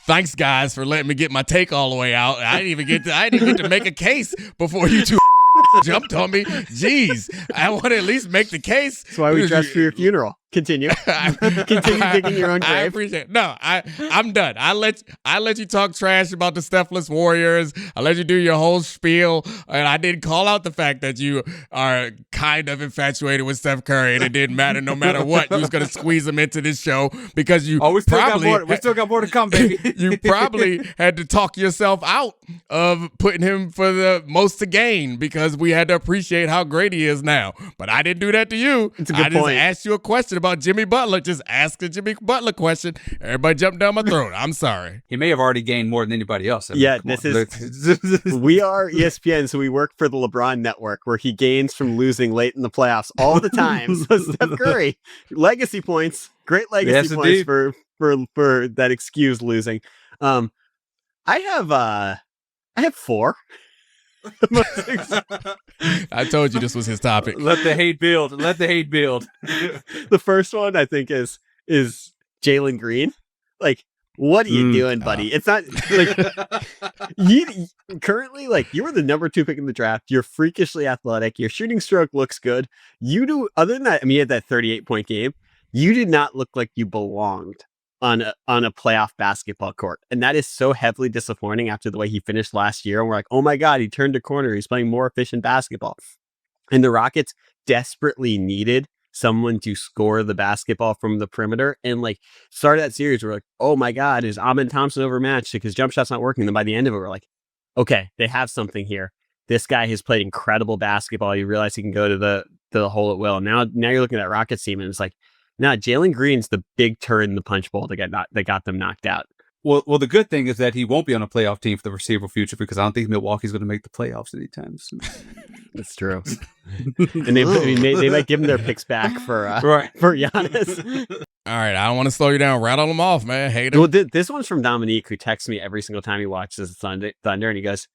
Thanks guys for letting me get my take all the way out. I didn't even get to make a case before you two jumped on me. Jeez, I want to at least make the case. That's why we dressed for your funeral. Continue. Continue digging your own grave. I appreciate it. No, I'm done. I let you talk trash about the Stephless Warriors. I let you do your whole spiel, and I didn't call out the fact that you are kind of infatuated with Steph Curry, and it didn't matter no matter what. You was gonna squeeze him into this show because you we still got more to come, baby. You probably had to talk yourself out of putting him for the most to gain because we had to appreciate how great he is now. But I didn't do that to you. It's a good I just point. asked you a question about Jimmy Butler. Just ask a Jimmy Butler question. Everybody jumped down my throat. I'm sorry. He may have already gained more than anybody else. We are ESPN, so we work for the LeBron network where he gains from losing late in the playoffs all the time. So Steph Curry, legacy points, great legacy points for that excused losing. I have 4. I told you this was his topic. Let the hate build. The first one I think is Jalen Green. Like, what are you doing, buddy? It's not like you currently, like, you were the number 2 pick in the draft. You're freakishly athletic. Your shooting stroke looks good. You do, other than that, I mean, you had that 38-point game. You did not look like you belonged on a playoff basketball court. And that is so heavily disappointing after the way he finished last year. And we're like, oh my God, he turned a corner. He's playing more efficient basketball. And the Rockets desperately needed someone to score the basketball from the perimeter. And like, started that series, we're like, oh my God, is Ahmed Thompson overmatched because jump shot's not working? And then by the end of it, we're like, okay, they have something here. This guy has played incredible basketball. You realize he can go to the hole at will. Now you're looking at that Rockets team and it's like, nah, Jalen Green's the big turd in the punch bowl that got them knocked out. Well, the good thing is that he won't be on a playoff team for the foreseeable future because I don't think Milwaukee's going to make the playoffs anytime soon. That's true. And they might give him their picks back for Giannis. All right, I don't want to slow you down. Rattle them off, man. Hate him. Well, this one's from Domonique, who texts me every single time he watches Thunder, and he goes,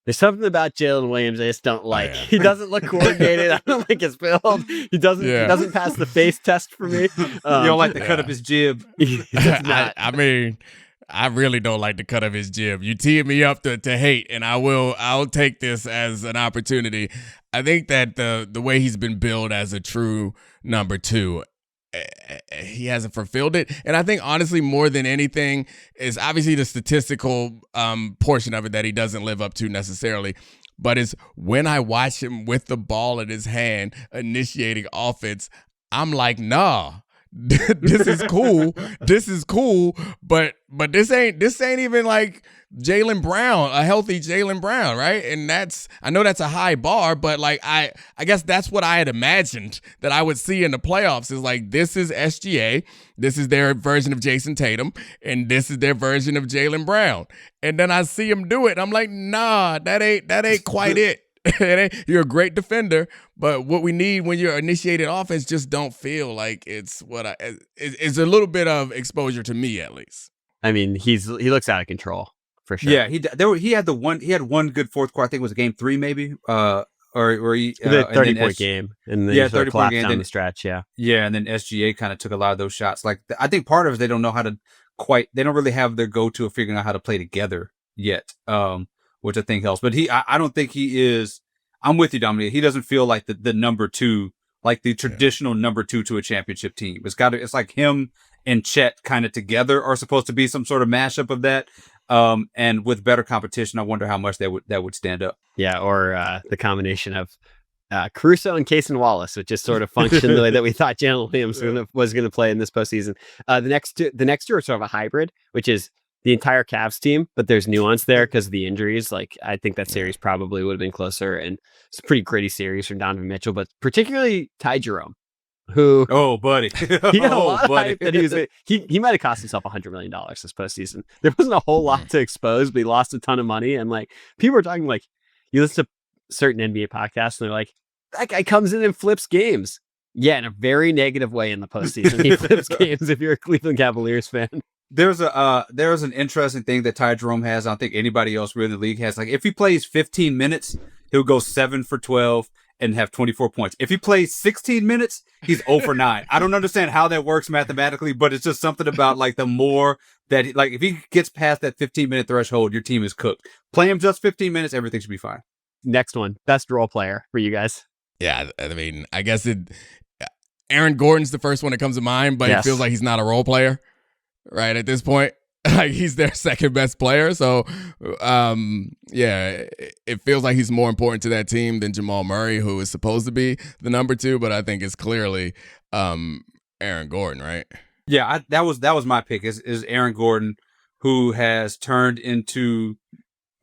"There's something about Jalen Williams I just don't like. He doesn't look coordinated. I don't like his build. He doesn't pass the face test for me. You don't like the cut of his jib." I mean, I really don't like the cut of his jib. You teed me up to hate, and I'll take this as an opportunity. I think that the way he's been billed as a true number 2, he hasn't fulfilled it. And I think honestly, more than anything, is obviously the statistical portion of it that he doesn't live up to necessarily. But it's when I watch him with the ball in his hand, initiating offense, I'm like, nah. This is cool. This is cool, but this ain't even like Jaylen Brown, a healthy Jaylen Brown, right? And I know that's a high bar, but like I guess that's what I had imagined that I would see in the playoffs is like, this is SGA, this is their version of Jason Tatum, and this is their version of Jaylen Brown. And then I see him do it, and I'm like, nah, that ain't quite it. You're a great defender, but what we need when you're initiating offense just don't feel like it's it's a little bit of exposure to me, at least. I mean, he looks out of control for sure. Yeah, he had one good fourth quarter. I think it was game 3 maybe. Or he the 30-point game, and then 30-point game down the stretch. Yeah, and then SGA kind of took a lot of those shots. Like, I think part of it is they don't know how to they don't really have their go-to of figuring out how to play together yet. Which I think helps. But I don't think he is. I'm with you, Dominic. He doesn't feel like the number 2, like the traditional number 2 to a championship team. It's like him and Chet kind of together are supposed to be some sort of mashup of that. And with better competition, I wonder how much that would stand up. Yeah, or the combination of Caruso and Cason Wallace, which just sort of functioned the way that we thought Jalen Williams was going to play in this postseason. The next two are sort of a hybrid, which is the entire Cavs team, but there's nuance there because of the injuries. Like, I think that series probably would have been closer, and it's a pretty gritty series from Donovan Mitchell, but particularly Ty Jerome, who buddy, he had a lot of hype that he might have cost himself $100 million this postseason. There wasn't a whole lot to expose, but he lost a ton of money, and like, people are talking, like, you listen to certain NBA podcasts and they're like, that guy comes in and flips games. Yeah, in a very negative way in the postseason. He flips games if you're a Cleveland Cavaliers fan. There's an interesting thing that Ty Jerome has. I don't think anybody else really in the league has. Like, if he plays 15 minutes, he'll go 7 for 12 and have 24 points. If he plays 16 minutes, he's 0 for 9. I don't understand how that works mathematically, but it's just something about, like, the more that if he gets past that 15-minute threshold, your team is cooked. Play him just 15 minutes, everything should be fine. next one, best role player for you guys. Yeah, I mean, I guess Aaron Gordon's the first one that comes to mind, but it feels like he's not a role player, right, at this point. Like, he's their second best player. So, it feels like he's more important to that team than Jamal Murray, who is supposed to be the number 2, but I think it's clearly Aaron Gordon, right? Yeah, that was my pick is Aaron Gordon, who has turned into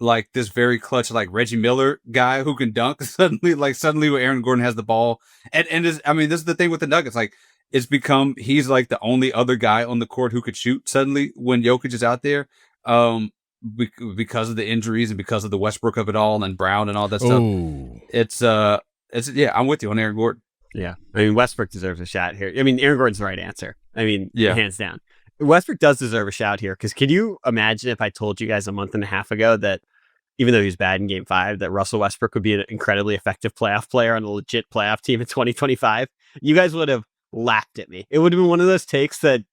like this very clutch, like Reggie Miller guy who can dunk suddenly when Aaron Gordon has the ball. And this is the thing with the Nuggets. Like, it's become, he's like the only other guy on the court who could shoot suddenly when Jokic is out there. Because of the injuries and because of the Westbrook of it all and Brown and all that stuff. Ooh. It's I'm with you on Aaron Gordon. Yeah. I mean, Westbrook deserves a shot here. I mean, Aaron Gordon's the right answer. I mean, hands down. Westbrook does deserve a shout here, because can you imagine if I told you guys a month and a half ago that even though he was bad in Game 5, that Russell Westbrook would be an incredibly effective playoff player on a legit playoff team in 2025? You guys would have laughed at me. It would have been one of those takes that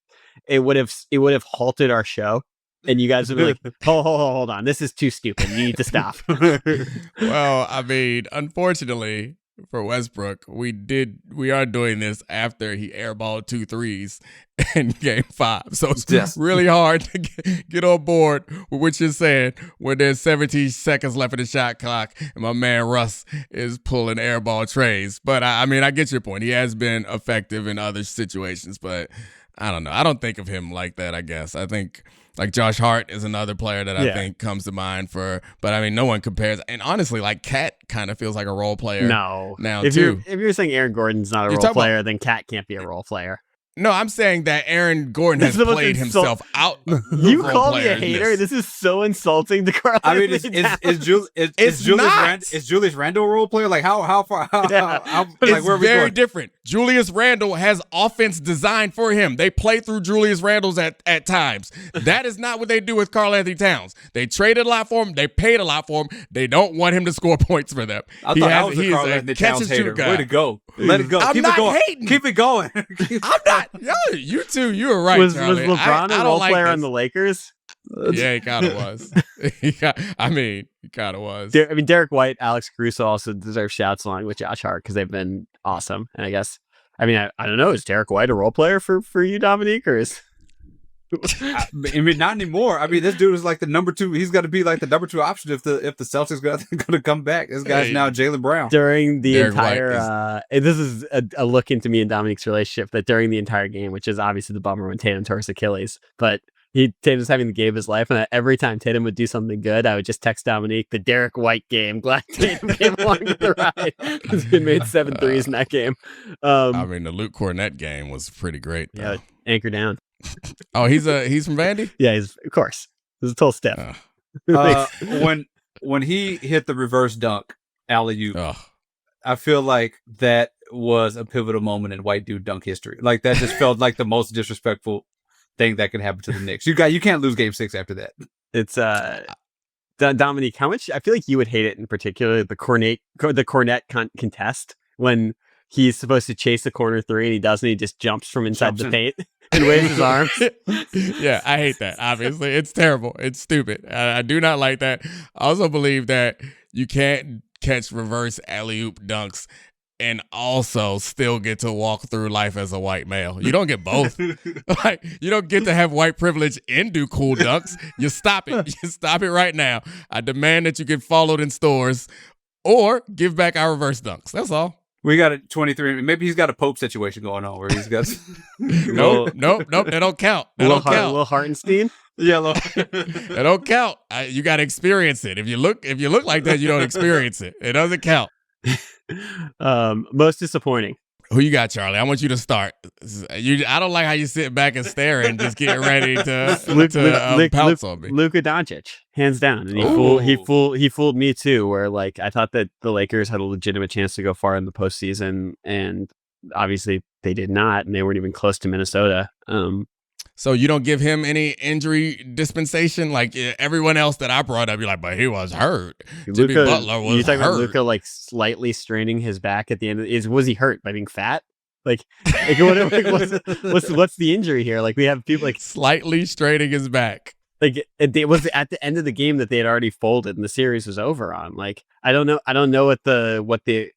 it would have halted our show, and you guys would be like, hold on, this is too stupid. You need to stop. Well, I mean, unfortunately for Westbrook, we are doing this after he airballed 2 threes in Game 5. So it's really hard to get on board with what you're saying when there's 17 seconds left in the shot clock and my man Russ is pulling airball trays. But I mean, I get your point. He has been effective in other situations, but I don't know. I don't think of him like that, I guess. I think like Josh Hart is another player that I think comes to mind but I mean, no one compares. And honestly, like Cat kind of feels like a role player now too. If you're saying Aaron Gordon's not a role player, then Cat can't be a role player. No, I'm saying that Aaron Gordon has played himself out. You call me a hater? This is so insulting to Carl. I mean, is Julius Randle a role player? Like how far? It's where are we very going? Different. Julius Randle has offense designed for him. They play through Julius Randle's at times. That is not what they do with Karl Anthony Towns. They traded a lot for him. They paid a lot for him. They don't want him to score points for them. I thought I was a Karl Anthony Towns hater. Way to go. Let it go. I'm Keep not it going. hating. Keep it going. I'm not. Yo, you too. You were right, Charlie. Was LeBron a role player on the Lakers? Yeah, he kind of was. He kind of was. I mean, Derek White, Alex Caruso also deserve shouts along with Josh Hart because they've been awesome. And I don't know. Is Derek White a role player for you, Dominique, or is? I mean, not anymore. I mean, this dude is like the number 2. He's got to be like the number 2 option if the Celtics going to come back. This guy's now Jaylen Brown. During the entire, this is a look into me and Dominique's relationship. That during the entire game, which is obviously the bummer when Tatum tore his Achilles, but Tatum's having the game of his life, and every time Tatum would do something good, I would just text Dominique the Derek White game. Glad Tatum came along for the ride because he made 7 threes in that game. I mean, the Luke Cornett game was pretty great. Though. Yeah, anchor down. Oh, he's from Vandy? Yeah, of course. It was a total step. When he hit the reverse dunk alley-oop, I feel like that was a pivotal moment in white dude dunk history. Like, that just felt like the most disrespectful thing that could happen to the Knicks. You can't lose Game 6 after that. It's Dominique, how much I feel like you would hate it in particular, the Cornett contest when he's supposed to chase a corner 3 and he doesn't. He just jumps from inside the paint and waves his arms. Yeah, I hate that. Obviously, it's terrible. It's stupid. I do not like that. I also believe that you can't catch reverse alley-oop dunks and also still get to walk through life as a white male. You don't get both. Like, you don't get to have white privilege and do cool dunks. You stop it. You stop it right now. I demand that you get followed in stores or give back our reverse dunks. That's all. We got a 23. Maybe he's got a Pope situation going on where he's got. Nope. That don't count. Will Hartenstein. Yeah, that don't count. You got to experience it. If you look like that, you don't experience it. It doesn't count. Most disappointing. Who you got, Charlie? I want you to start. I don't like how you sit back and stare and just get ready to pounce on me. Luka Doncic, hands down, and he fooled me too. Where like I thought that the Lakers had a legitimate chance to go far in the postseason, and obviously they did not, and they weren't even close to Minnesota. So you don't give him any injury dispensation like everyone else that I brought up. You're like, but he was hurt. Jimmy Butler was hurt. You talking about Luka like slightly straining his back at the end? Was he hurt by being fat? Like what's the injury here? Like we have people like slightly straining his back. Like it was at the end of the game that they had already folded and the series was over on. Like I don't know what the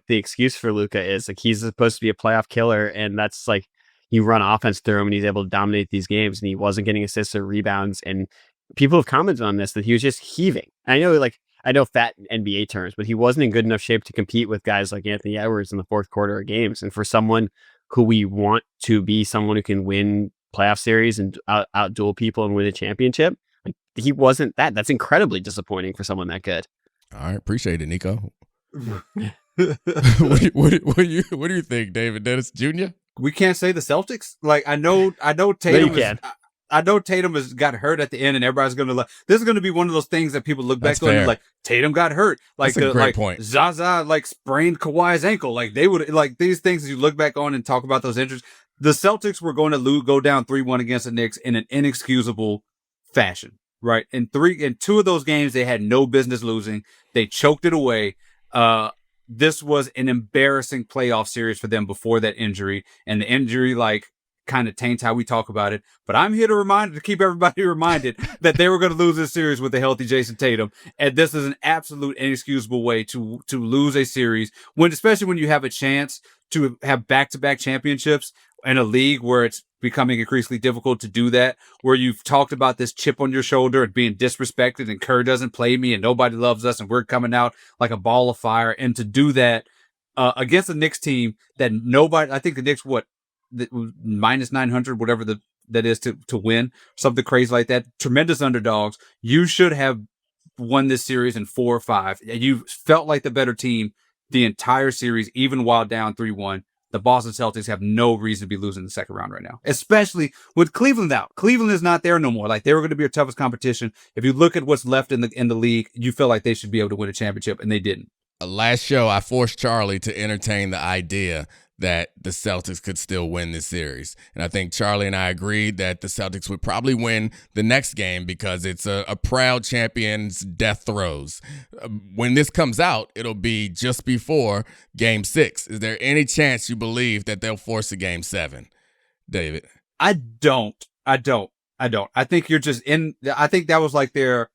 excuse for Luka is. Like he's supposed to be a playoff killer, and that's like you run offense through him and he's able to dominate these games, and he wasn't getting assists or rebounds. And people have commented on this that he was just heaving. I know fat in NBA terms, but he wasn't in good enough shape to compete with guys like Anthony Edwards in the fourth quarter of games. And for someone who we want to be someone who can win playoff series and out-duel people and win a championship, like he wasn't that. That's incredibly disappointing for someone that good. All right, appreciate it, Nico. what do you think, David Dennis Jr.? We can't say the Celtics. Like I know Tatum. I know Tatum has got hurt at the end, and everybody's going to this is going to be one of those things that people look back on and like Tatum got hurt. Like that's a great point. Zaza sprained Kawhi's ankle. Like they would these things as you look back on and talk about those injuries. The Celtics were going to go down 3-1 against the Knicks in an inexcusable fashion, right? In two of those games, they had no business losing. They choked it away. This was an embarrassing playoff series for them before that injury, and the injury kind of taints how we talk about it. But I'm here to keep everybody reminded that they were going to lose this series with a healthy Jason Tatum, and this is an absolute inexcusable way to lose a series especially when you have a chance to have back-to-back championships in a league where it's becoming increasingly difficult to do that, where you've talked about this chip on your shoulder and being disrespected and Kerr doesn't play me and nobody loves us and we're coming out like a ball of fire. And to do that against the Knicks team that I think the Knicks, minus 900, whatever that is to win, something crazy like that. Tremendous underdogs. You should have won this series in 4 or 5. You felt like the better team the entire series, even while down 3-1. The Boston Celtics have no reason to be losing the second round right now, especially with Cleveland out. Cleveland is not there no more. Like they were going to be your toughest competition. If you look at what's left in the league, you feel like they should be able to win a championship, and they didn't. Last show, I forced Charlie to entertain the idea that the Celtics could still win this series. And I think Charlie and I agreed that the Celtics would probably win the next game because it's a proud champion's death throes. When this comes out, it'll be just before Game 6. Is there any chance you believe that they'll force a Game 7, David? I don't. I think you're just I think that was like their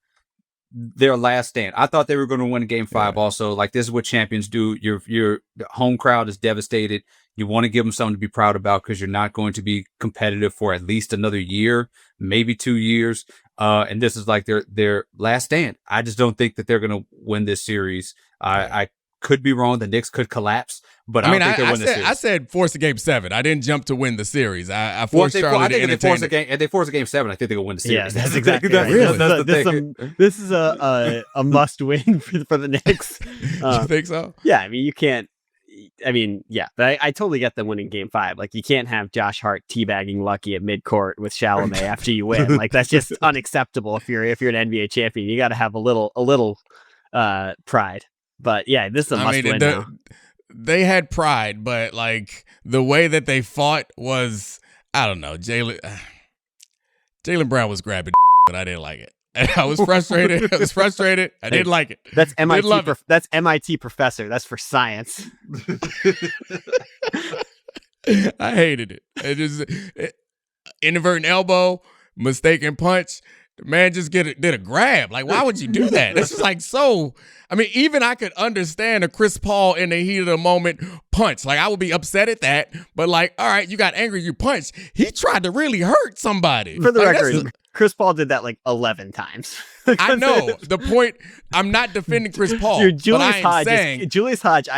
last stand. I thought they were going to win Game 5 also. Like, this is what champions do. Your home crowd is devastated. You want to give them something to be proud about because you're not going to be competitive for at least another year, maybe 2 years. And this is like their last stand. I just don't think that they're going to win this series. I could be wrong. The Knicks could collapse, but I don't think they'll win this series. I said force a Game 7. I didn't jump to win the series. I forced Charlie to entertain it. If they force a Game 7, I think they'll win the series. Yeah, that's exactly right. That's the thing. This is a must win for the Knicks. You think so? Yeah, I mean, you can't. I mean, yeah, but I totally get them winning Game 5. Like, you can't have Josh Hart teabagging Lucky at midcourt with Chalamet after you win. Like, that's just unacceptable. If you're an NBA champion, you got to have a little pride. But yeah, this is a must win now. They had pride, but like the way that they fought was, I don't know. Jaylen Brown was grabbing, but I didn't like it. I was frustrated. I didn't like it. That's MIT. That's MIT professor. That's for science. I hated it. It just inadvertent elbow, mistaken punch. The man just did a grab. Like, why would you do that? That's just like so. I mean, even I could understand a Chris Paul in the heat of the moment punch. Like, I would be upset at that. But like, all right, you got angry, you punched. He tried to really hurt somebody. For the record, Chris Paul did that like 11 times. I know. The point, I'm not defending Chris Paul. Dude, Julius Hodge,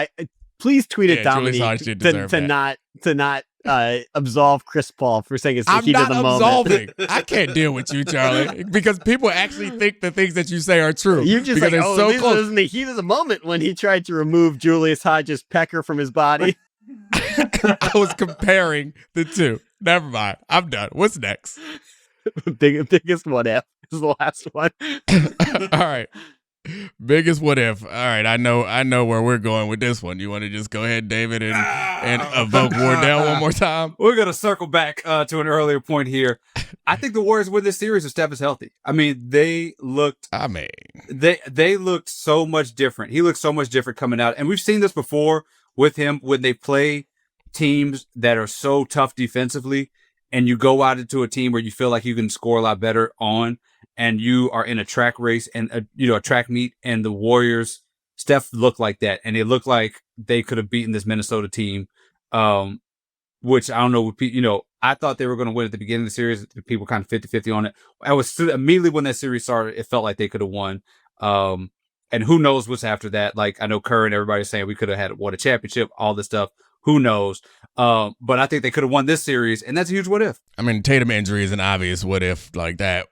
please tweet at Domonique to not absolve Chris Paul for saying it's the heat of the moment. I'm not absolving. I can't deal with you, Charlie, because people actually think the things that you say are true. You just like, oh, this was in the heat of the moment when he tried to remove Julius Hodge's pecker from his body. I was comparing the two. Never mind. I'm done. What's next? Biggest what if is the last one. All right. Biggest what if. All right, I know where we're going with this one. You want to just go ahead, David, and evoke Wardell one more time? We're gonna circle back to an earlier point here. I think the Warriors win this series if Steph is healthy. I mean, they looked so much different. He looked so much different coming out, and we've seen this before with him when they play teams that are so tough defensively. and you go out into a team where you feel like you can score a lot better on, and you are in a track race and a track meet, and the Warriors, Steph looked like that, and it looked like they could have beaten this Minnesota team, which I don't know. I thought they were going to win at the beginning of the series. People kind of 50-50 on it. I was immediately when that series started, it felt like they could have won. And who knows what's after that? Like, I know Kerr and everybody's saying we could have won a championship, all this stuff. Who knows? But I think they could have won this series, and that's a huge what if. I mean, Tatum injury is an obvious what if like that.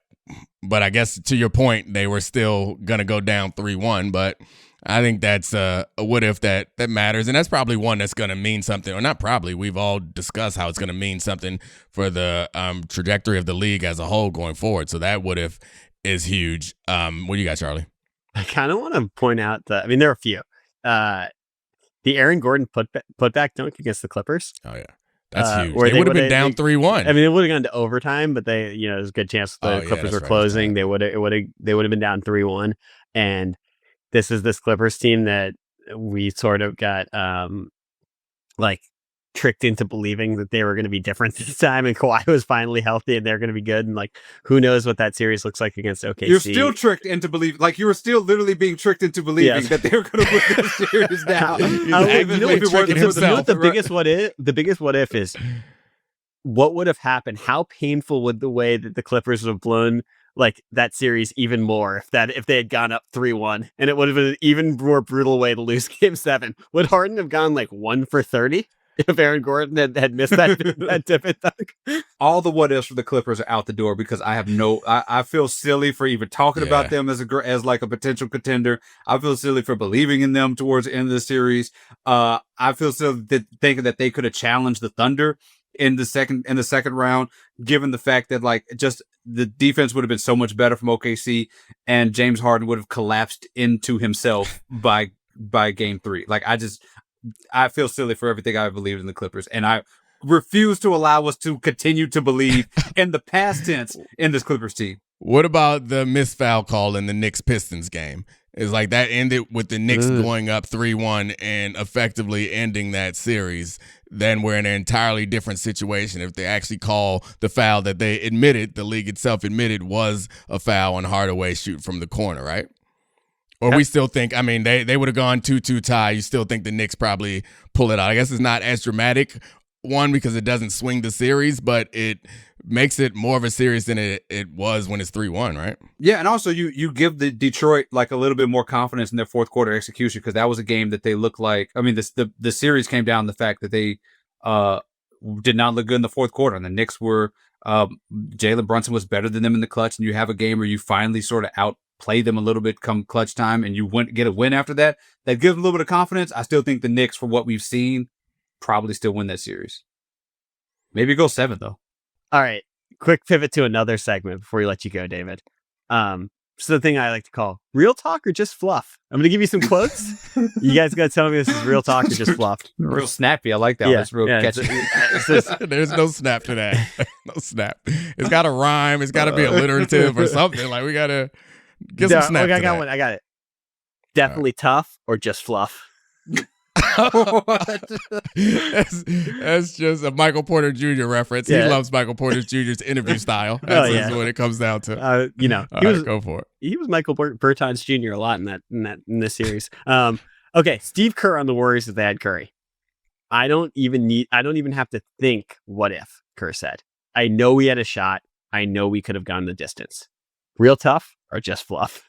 But I guess to your point, they were still going to go down 3-1. But I think that's a what if that matters. And that's probably one that's going to mean something. Or not probably. We've all discussed how it's going to mean something for the trajectory of the league as a whole going forward. So that what if is huge. What do you got, Charlie? I kind of want to point out that, I mean, there are a few. The Aaron Gordon putback dunk against the Clippers. Oh, yeah. That's huge. Where They would have been down 3-1. I mean, it would have gone to overtime, but there's a good chance the Clippers were closing. They would have been down 3-1. And this is this Clippers team that we sort of got tricked into believing that they were going to be different this time, and Kawhi was finally healthy and they're going to be good. And who knows what that series looks like against OKC? You're still tricked into believing, you were still literally being tricked into believing that they were going to win this series now. The biggest what if is what would have happened? How painful would the way that the Clippers would have blown that series even more if they had gone up 3-1, and it would have been an even more brutal way to lose Game 7. Would Harden have gone 1 for 30? If Aaron Gordon had missed that dip dunk? All the what ifs for the Clippers are out the door because I feel silly for even talking about them as a potential contender. I feel silly for believing in them towards the end of the series. I feel silly thinking that they could have challenged the Thunder in the second round, given the fact that just the defense would have been so much better from OKC, and James Harden would have collapsed into himself by Game 3. I feel silly for everything I believed in the Clippers, and I refuse to allow us to continue to believe in the past tense in this Clippers team. What about the missed foul call in the Knicks-Pistons game? It's that ended with the Knicks going up 3-1 and effectively ending that series. Then we're in an entirely different situation if they actually call the foul that they admitted, the league itself admitted was a foul on Hardaway shoot from the corner, right? Or we still think, I mean, they would have gone 2-2 tie. You still think the Knicks probably pull it out. I guess it's not as dramatic, one, because it doesn't swing the series, but it makes it more of a series than it was when it's 3-1, right? Yeah, and also you give the Detroit a little bit more confidence in their fourth quarter execution, because that was a game that they looked like. I mean, the series came down to the fact that they did not look good in the fourth quarter, and the Knicks were Jalen Brunson was better than them in the clutch, and you have a game where you finally sort of outplay them a little bit come clutch time, and you get a win after that. That gives them a little bit of confidence. I still think the Knicks, from what we've seen, probably still win that series. Maybe go 7 though. All right, quick pivot to another segment before we let you go, David. So the thing I like to call real talk or just fluff. I'm going to give you some quotes. You guys got to tell me this is real talk or just fluff. Real snappy. I like that. That's real catchy. There's no snap to that. No snap. It's got to rhyme. It's got to be alliterative or something. We got to get some snap. I got one. I got it. Definitely tough or just fluff. That's just a Michael Porter Jr. reference. He loves Michael Porter Jr.'s interview style. That's what it comes down to. Go for it. He was Michael Bertans Jr. a lot in this series. Okay, Steve Kerr on the Warriors if they had Curry. I don't even have to think what if, Kerr said. I know we had a shot. I know we could have gone the distance. Real tough or just fluff?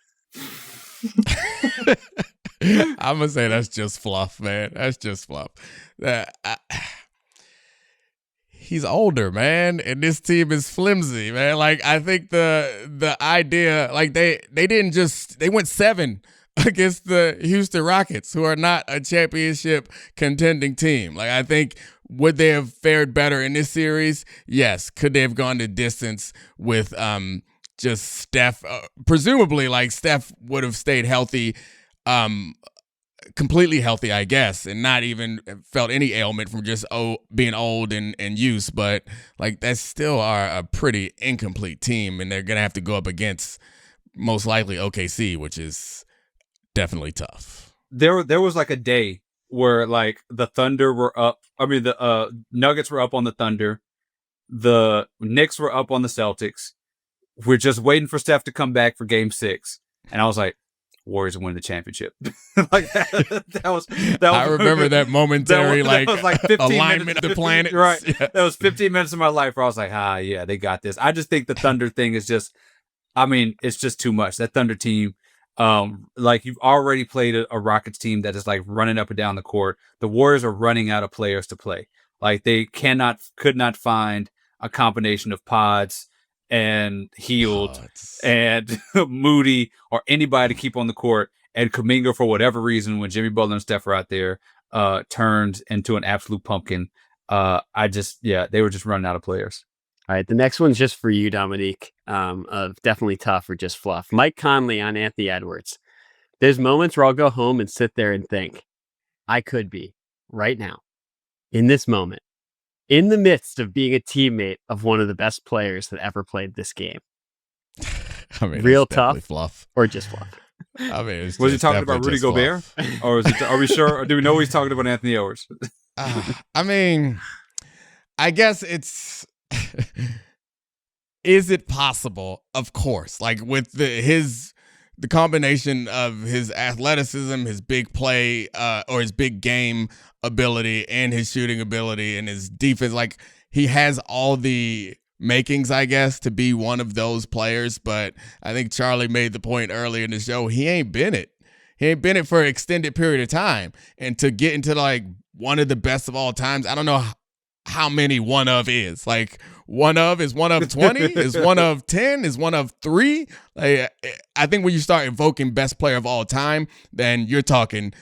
I'm going to say that's just fluff, man. That's just fluff. He's older, man, and this team is flimsy, man. I think the idea, they went 7 against the Houston Rockets, who are not a championship contending team. I think, would they have fared better in this series? Yes. Could they have gone the distance with just Steph? Presumably, Steph would have stayed healthy, completely healthy, I guess, and not even felt any ailment from just being old and use. But that's still a pretty incomplete team, and they're gonna have to go up against most likely OKC, which is definitely tough. There was a day where the Thunder were up. I mean, the Nuggets were up on the Thunder. the Knicks were up on the Celtics. We're just waiting for Steph to come back for Game 6, and I was like, Warriors win the championship. Like that was. I remember that momentary that was like 15 alignment minutes, of the planets. Right. Yeah. That was 15 minutes of my life where I was like, yeah, they got this. I just think the Thunder thing is just, I mean, it's just too much. That Thunder team, like you've already played a Rockets team that is like running up and down the court. The Warriors are running out of players to play. Like they could not find a combination of Pods and Healed and Moody or anybody to keep on the court. And Kuminga, for whatever reason, when Jimmy Butler and Steph are out there, turned into an absolute pumpkin. They were just running out of players. All right, the next one's just for you, Domonique, of definitely tough or just fluff. Mike Conley on Anthony Edwards. There's moments where I'll go home and sit there and think, I could be, right now, in this moment, in the midst of being a teammate of one of the best players that ever played this game. I mean, real tough fluff or just fluff? I mean, was he talking about Rudy Gobert? Or are we sure? Or do we know he's talking about Anthony Edwards? I mean, I guess it's... Is it possible? Of course. Like with the combination of his athleticism, his big play, or his big game ability, and his shooting ability, and his defense, like he has all the makings, I guess, to be one of those players. But I think Charlie made the point earlier in the show, he ain't been it. He ain't been it for an extended period of time. And to get into like one of the best of all times, I don't know how many one of is. Like one of is one of 20, is one of 10, is one of 3. Like, I think when you start invoking best player of all time, then you're talking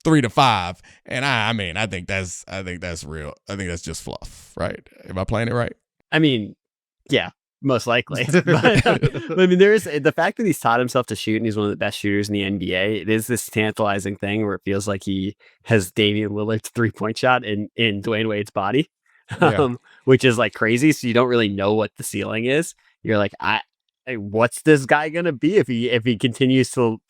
3 to 5. And I think that's real. I think that's just fluff, right? Am I playing it right? I mean, yeah, most likely. But, I mean, there is the fact that he's taught himself to shoot and he's one of the best shooters in the NBA. It is this tantalizing thing where it feels like he has Damian Lillard's 3-point shot in Dwayne Wade's body. Which is like crazy. So you don't really know what the ceiling is. You're like, what's this guy gonna be if he continues to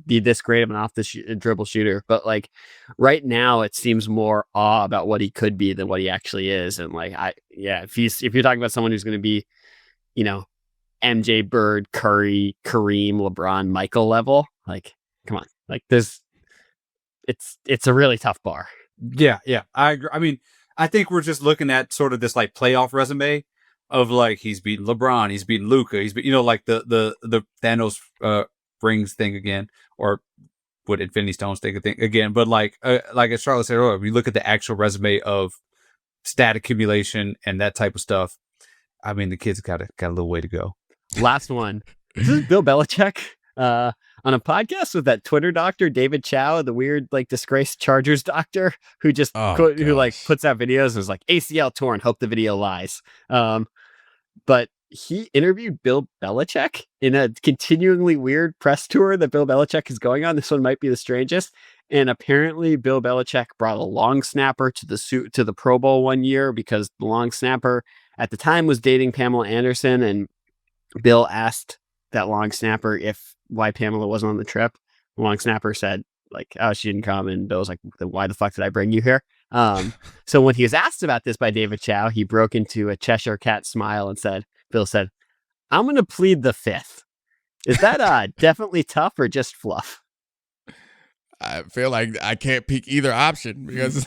be this great of an off the dribble shooter? But like right now, it seems more awe about what he could be than what he actually is. And like, if you're talking about someone who's gonna be, MJ, Bird, Curry, Kareem, LeBron, Michael level, like, come on, like it's a really tough bar. Yeah, I agree. I mean, I think we're just looking at sort of this like playoff resume of like he's beaten LeBron, he's beaten Luka, he's been, like the Thanos rings thing again, or what Infinity Stones thing again. But like as Charlotte said earlier, we look at the actual resume of stat accumulation and that type of stuff. I mean, the kid's got a little way to go. Last one. This is Bill Belichick on a podcast with that Twitter doctor, David Chow, the weird, like, disgraced Chargers doctor who just who like puts out videos and is like, ACL torn, hope the video lies. But he interviewed Bill Belichick in a continually weird press tour that Bill Belichick is going on. This one might be the strangest. And apparently Bill Belichick brought a long snapper to the Pro Bowl one year because the long snapper at the time was dating Pamela Anderson, and Bill asked that long snapper why Pamela wasn't on the trip. The long snapper said, like, oh, she didn't come. And Bill was like, then why the fuck did I bring you here? So when he was asked about this by David Chow, he broke into a Cheshire Cat smile and Bill said, I'm going to plead the fifth. Is that definitely tough or just fluff? I feel like I can't pick either option because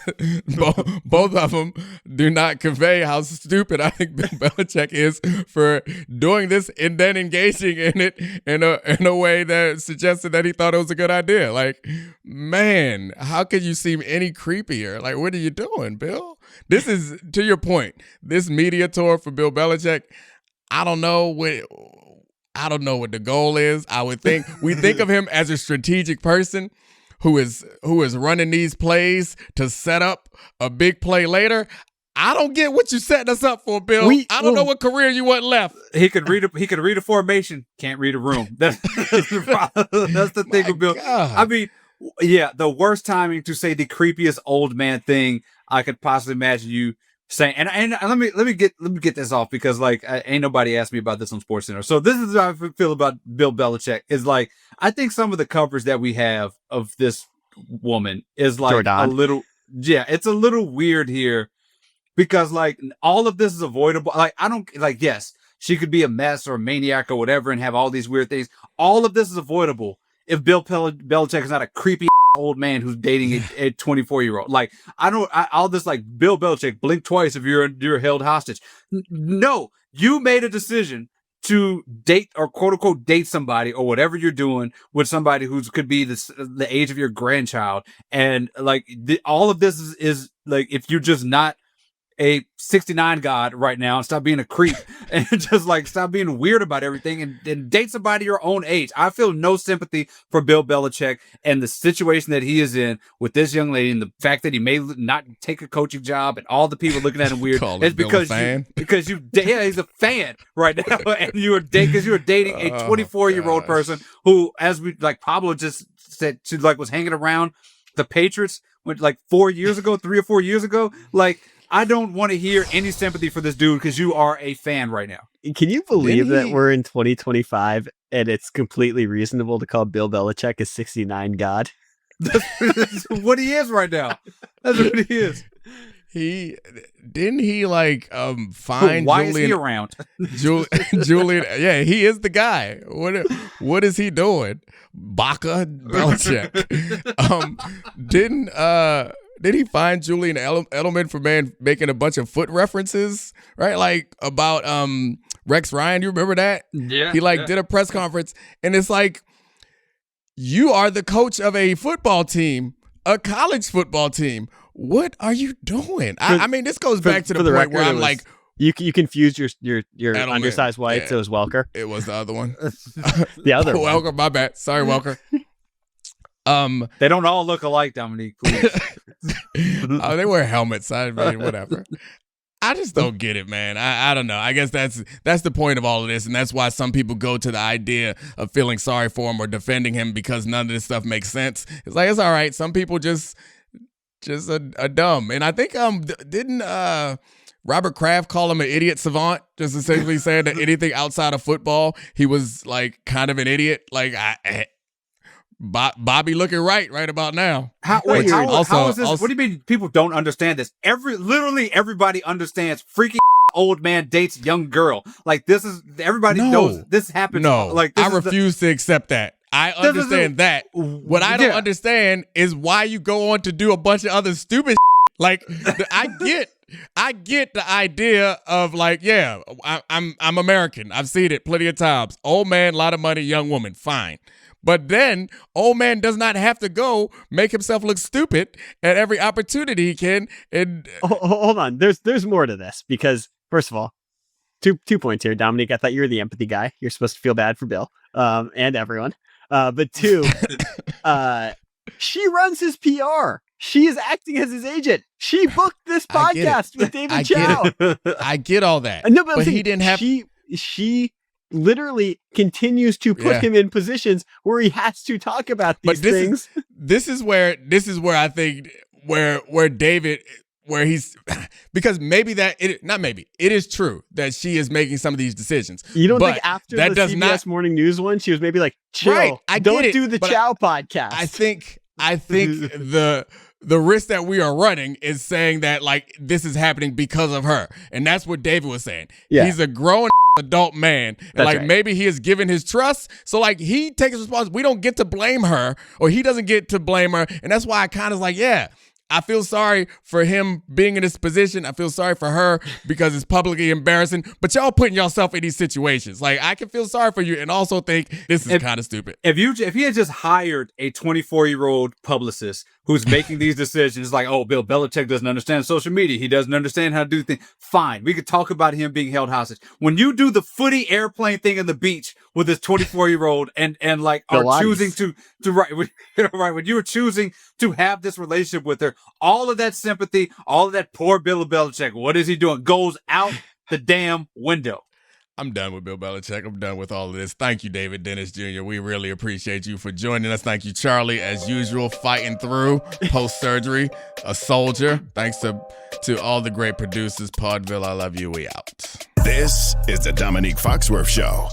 both of them do not convey how stupid I think Bill Belichick is for doing this and then engaging in it in a way that suggested that he thought it was a good idea. Like, man, how could you seem any creepier? Like, what are you doing, Bill? This is, to your point, this media tour for Bill Belichick, I don't know what the goal is. I would think we think of him as a strategic person who is running these plays to set up a big play later. I don't get what you setting us up for, Bill. I don't know what career you want left. He could read a formation, can't read a room. That's the thing with Bill. God. I mean, yeah, the worst timing to say the creepiest old man thing I could possibly imagine you saying. And let me get this off because like ain't nobody asked me about this on SportsCenter. So this is how I feel about Bill Belichick. Is like I think some of the covers that we have of this woman is like Jordan. It's a little weird here. because like all of this is avoidable. Like I don't like, yes, she could be a mess or a maniac or whatever and have all these weird things. All of this is avoidable if Bill Belichick is not a creepy old man who's dating a 24-year-old. Like all this like Bill Belichick, blink twice if you're held hostage. No, you made a decision to date or quote unquote date somebody or whatever you're doing with somebody who could be the age of your grandchild. And like all of this is like, if you're just not a 69 god right now and stop being a creep and just like stop being weird about everything and date somebody your own age. I feel no sympathy for Bill Belichick and the situation that he is in with this young lady and the fact that he may not take a coaching job and all the people looking at him weird. It's because he's a fan right now and you're dating a 24-year-old person who, as we like Pablo just said, she like was hanging around the Patriots when like 3 or 4 years ago. Like, I don't want to hear any sympathy for this dude because you are a fan right now. Can you believe that we're in 2025 and it's completely reasonable to call Bill Belichick a 69 god? That's what he is right now. That's what he is. He like find why Julian, is he around? Julian, yeah, he is the guy. What is he doing? Baka Belichick. Did he find Julian Edelman for making a bunch of foot references, right? Like about Rex Ryan, you remember that? Yeah. He did a press conference and it's like, you are the coach of a football team, a college football team. What are you doing? I mean, this goes back to the point where I'm like, you confused your Edelman, undersized wife, yeah. So it was Welker. It was the other one. The other one. Welker, my bad. Sorry, Welker. They don't all look alike, Dominique. Please. Oh, they wear helmets. I mean, whatever. I just don't get it, man. I don't know. I guess that's the point of all of this, and that's why some people go to the idea of feeling sorry for him or defending him because none of this stuff makes sense. It's like, it's all right. Some people just are dumb, and I think didn't Robert Kraft call him an idiot savant, just essentially saying that anything outside of football, he was like kind of an idiot. Like Bobby looking right about now. How is this? What do you mean people don't understand this? Literally everybody understands freaking old man dates young girl. Like this is, everybody knows this happens. No, like I refuse to accept that. I understand that. What I don't understand is why you go on to do a bunch of other stupid like I get the idea of like, yeah, I'm American. I've seen it plenty of times. Old man, lot of money, young woman, fine. But then old man does not have to go make himself look stupid at every opportunity he can. And hold on, there's more to this because first of all, two points here, Dominique. I thought you were the empathy guy. You're supposed to feel bad for Bill and everyone. But two, she runs his PR. She is acting as his agent. She booked this podcast with David Chow. I get all that. No, but he didn't have. She literally continues to put him in positions where he has to talk about these things. This is where I think where David, where he's, because it is true that she is making some of these decisions. You don't think after the CBS Morning News one, she was maybe like, chill, right, don't do the Chow podcast. I think the risk that we are running is saying that like this is happening because of her. And that's what David was saying. Yeah. He's a grown adult man. And like maybe he has given his trust. So like he takes responsibility. We don't get to blame her, or he doesn't get to blame her. And that's why I kind of like, yeah, I feel sorry for him being in this position. I feel sorry for her because it's publicly embarrassing. But y'all putting yourself in these situations. Like I can feel sorry for you and also think this is kind of stupid. If he had just hired a 24-year-old publicist who's making these decisions, like, oh, Bill Belichick doesn't understand social media. He doesn't understand how to do things. Fine. We could talk about him being held hostage. When you do the footy airplane thing on the beach with this 24-year-old and like are choosing to when you were choosing to have this relationship with her, all of that sympathy, all of that poor Bill Belichick, what is he doing? Goes out the damn window. I'm done with Bill Belichick. I'm done with all of this. Thank you, David Dennis Jr. We really appreciate you for joining us. Thank you, Charlie, as usual, fighting through post-surgery, a soldier. Thanks to all the great producers. Podville, I love you. We out. This is the Domonique Foxworth Show.